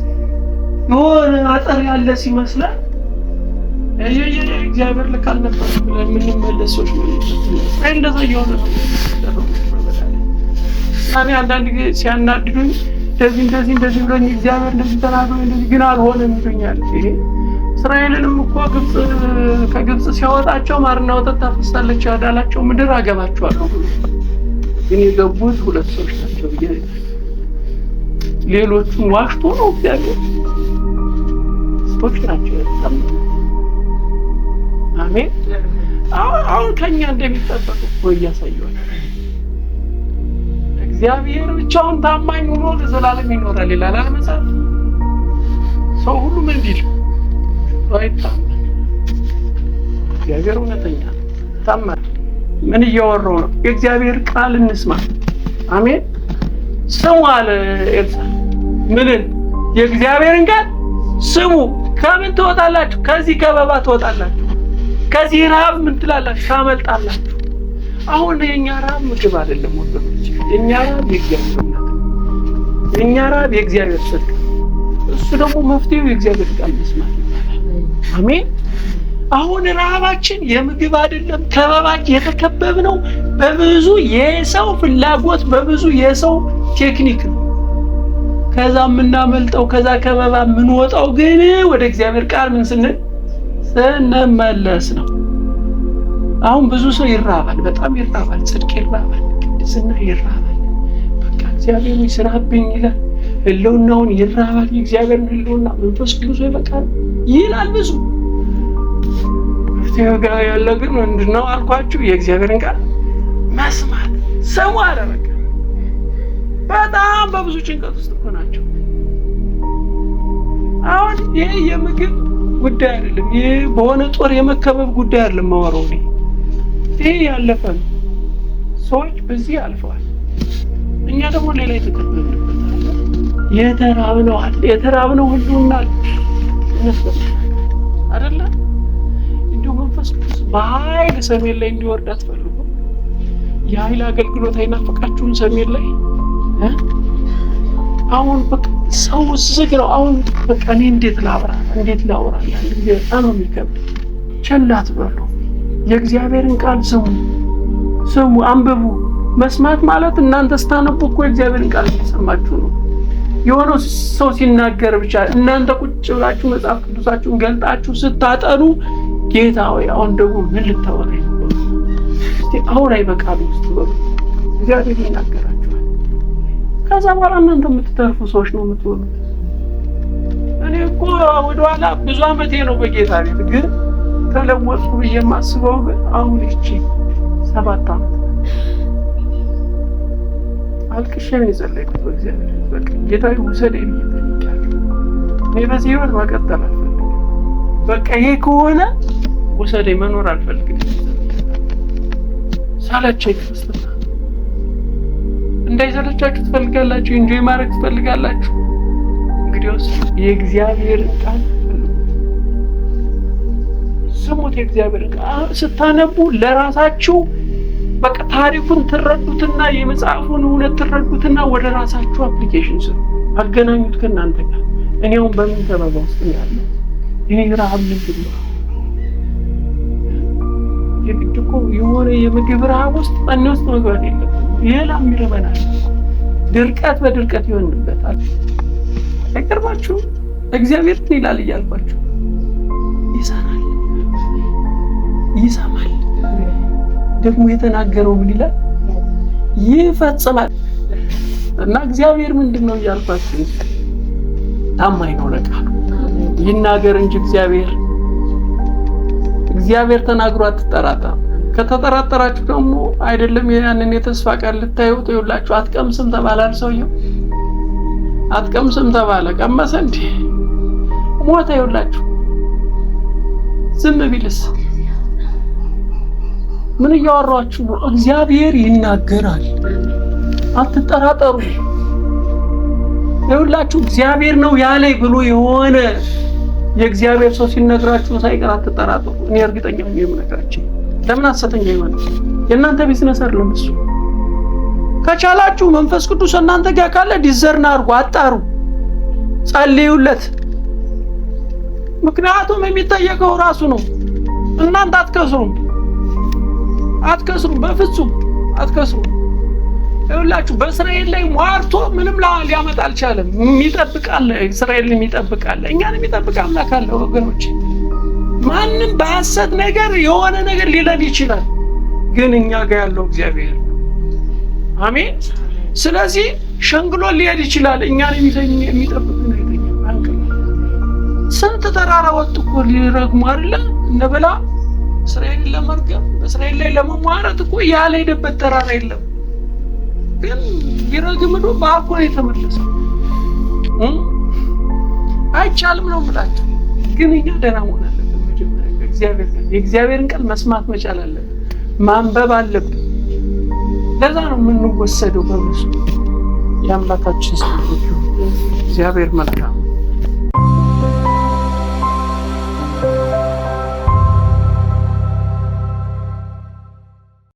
የሆነ አጠር ያለ ሲመስለን እግዚአብሔር ልክ አልነበረም ብለን የምንመለስ ሰዎች ነው። እንደዛ እየሆነ ነው። እኔ አንዳንድ ጊዜ ሲያናድዱኝ እንደዚህ ብሎኝ እግዚአብሔር እንደዚህ ተናግሮ እንደዚህ ግን አልሆነም ይሉኛል። ይሄ እስራኤልንም እኮ ከግብጽ ሲያወጣቸው ማርና ወተት ታፈሳለች ያዳላቸው ምድር አገባቸዋለሁ ግን የገቡት 2 ሰዎች ናቸው ብዬ ሌሎቹን ዋሽቶ ነው እግዚአብሔር ሰዎች ናቸው። አሜን። አሁን ከኛ እንደሚጠበቅ እኮ እያሳየዋል። እግዚአብሔር ብቻውን ታማኝ ሆኖ ለዘላለም ይኖራል ይላል መጽሐፍ። ሰው ሁሉ ምን ቢል አይታመን፣ እግዚአብሔር እውነተኛ ታማኝ። ምን እያወራው ነው? የእግዚአብሔር ቃል እንስማ። አሜን። ስሙ አለ ኤልሳ። ምንን? የእግዚአብሔርን ቃል ስሙ። ከምን ትወጣላችሁ? ከዚህ ከበባ ትወጣላችሁ። ከዚህ ረሃብ ምን ትላላችሁ? ታመልጣላችሁ። አሁን የኛ ረሃብ ምግብ አይደለም ወገኖች። የኛ ረሃብ የእግዚአብሔር እውነት፣ የኛ ረሃብ የእግዚአብሔር ጽድቅ። እሱ ደግሞ መፍትሄው የእግዚአብሔር ቃል መስማት ይባላል። አሜን። አሁን ረሃባችን የምግብ አይደለም። ከበባችን የተከበብነው በብዙ የሰው ፍላጎት፣ በብዙ የሰው ቴክኒክ ነው። ከዛ የምናመልጠው ከዛ ከበባ የምንወጣው ግን ወደ እግዚአብሔር ቃል ምን ስንመለስ ነው። አሁን ብዙ ሰው ይራባል፣ በጣም ይራባል፣ ጽድቅ ይራባል፣ ቅድስና ይራባል። በቃ እግዚአብሔር ይስራብኝ ይላል። ህልውናውን ይራባል። የእግዚአብሔርን ህልውና መንፈስ ቅዱስ ይበቃል ይላል ብዙ። መፍትሄው ጋር ያለ ግን ምንድነው አልኳችሁ? የእግዚአብሔርን ቃል መስማት። ስሙ አለ በቃ። በጣም በብዙ ጭንቀት ውስጥ ናቸው። አሁን ይሄ የምግብ ጉዳይ አይደለም። ይሄ በሆነ ጦር የመከበብ ጉዳይ አይደለም። ማወራው ይሄ ያለፈ ነው። ሰዎች በዚህ አልፈዋል። እኛ ደግሞ ሌላ የተከበብንበት የተራብነው ሁሉና አይደለ? እንዲሁ መንፈስ ቅዱስ በኃይል ሰሜን ላይ እንዲወርድ አትፈልጉ? የኃይል አገልግሎት አይናፍቃችሁም? ሰሜን ላይ አሁን በቃ ሰው ዝግ ነው። አሁን በቃ እኔ እንዴት ላውራ? በጣም ነው የሚከብድ። ቸል አትበሉ። የእግዚአብሔርን ቃል ስሙ፣ አንብቡ። መስማት ማለት እናንተ ስታነቡ እኮ የእግዚአብሔርን ቃል እየሰማችሁ ነው። የሆነው ሰው ሲናገር ብቻ እናንተ ቁጭ ብላችሁ መጽሐፍ ቅዱሳችሁን ገልጣችሁ ስታጠኑ ጌታ ሆይ አሁን ደግሞ ምን ልታወራኝ ነው? እስቲ አውራኝ በቃሉ ውስጥ በሉ። እግዚአብሔር ይናገራችኋል። ከዛ በኋላ እናንተ የምትተርፉ ሰዎች ነው የምትሆኑት። እኔ እኮ ወደኋላ ብዙ ዓመቴ ነው በጌታ ቤት፣ ግን ተለወጥኩ ብዬ የማስበው ግን አሁን ይቺ 7 ዓመት አልቅሼ ነው የጸለይኩት በእግዚአብሔር። በቃ ጌታዬ ውሰደኝ ብዬ ጠይቄያለሁ። እኔ በዚህ ህይወት መቀጠል አልፈልግም። በቃ ይሄ ከሆነ ውሰደኝ፣ መኖር አልፈልግም። ሳላቸኝ ክርስትና እንዳይሰለቻችሁ ትፈልጋላችሁ? ኢንጆይ ማድረግ ትፈልጋላችሁ? እንግዲያውስ የእግዚአብሔር ቃል ስሙት። የእግዚአብሔር ቃል ስታነቡ ለራሳችሁ በቃ ታሪኩን ትረዱትና የመጽሐፉን እውነት ትረዱትና ወደ ራሳችሁ አፕሊኬሽን ስሩ፣ አገናኙት ከእናንተ ጋር። እኔ አሁን በምን ተበባ ውስጥ ያለው እኔ ረሃብ ምንድን ነው? የግድ እኮ የሆነ የምግብ ረሃብ ውስጥ ጠኔ ውስጥ መግባት የለም። ሌላም ይረበናል። ድርቀት በድርቀት ይሆንበታል። አይቀርባችሁ? እግዚአብሔር ምን ይላል እያልኳችሁ ይሰራል፣ ይሰማል። ደግሞ የተናገረው ምን ይላል? ይፈጽማል። እና እግዚአብሔር ምንድነው እያልኳችሁ ታማኝ ነው ለቃሉ። ይናገር እንጂ እግዚአብሔር ተናግሮ አትጠራጠሩ። ከተጠራጠራችሁ ደግሞ አይደለም ያንን የተስፋ ቃል ልታዩት ይውላችሁ። አትቀምስም ተባላል ሰውየው። አትቀምስም ተባለ፣ ቀመሰ እንዴ? ሞተ ይውላችሁ። ዝም ቢልስ? ምን እያወራችሁ ነው? እግዚአብሔር ይናገራል፣ አትጠራጠሩ። ይውላችሁ እግዚአብሔር ነው ያለኝ ብሎ የሆነ የእግዚአብሔር ሰው ሲነግራችሁ ሳይቀር አትጠራጠሩ። እኔ እርግጠኛ ነኝ የምነግራችሁ። ለምን ሐሰተኛ ይሆናል? የእናንተ ቢዝነስ አይደለም እሱ። ከቻላችሁ መንፈስ ቅዱስ እናንተ ጋር ካለ ዲዘርን አድርጉ፣ አጣሩ፣ ጸልዩለት። ምክንያቱም የሚጠየቀው ራሱ ነው። እናንተ አትከስሩም፣ በፍጹም አትከስሩም። ይኸውላችሁ በእስራኤል ላይ ሟርቶ ምንም ሊያመጣ አልቻለም። የሚጠብቃል፣ እስራኤልን የሚጠብቃል፣ እኛንም የሚጠብቅ አምላክ አለ ወገኖች። ማንም በሐሰት ነገር የሆነ ነገር ሊለን ይችላል፣ ግን እኛ ጋር ያለው እግዚአብሔር። አሜን። ስለዚህ ሸንግሎ ሊሄድ ይችላል፣ እኛን የሚጠብቅ ነው። ስንት ተራራ ወጡ እኮ ሊረግሙ አይደለ? እነበላ እስራኤልን ለመርገም በእስራኤል ላይ ለመሟረት እኮ ያልሄደበት ተራራ የለም። ግን ቢረግም ነው በአኮ የተመለሰው። አይቻልም ነው የምላችሁ። ግን እኛ ደህና መሆን አለብን። መጀመሪያ እግዚአብሔር ጋር የእግዚአብሔርን ቃል መስማት መቻል አለብን፣ ማንበብ አለብን። ለዛ ነው የምንወሰደው በብዙ የአምላካችን ሰዎች። እግዚአብሔር መልካም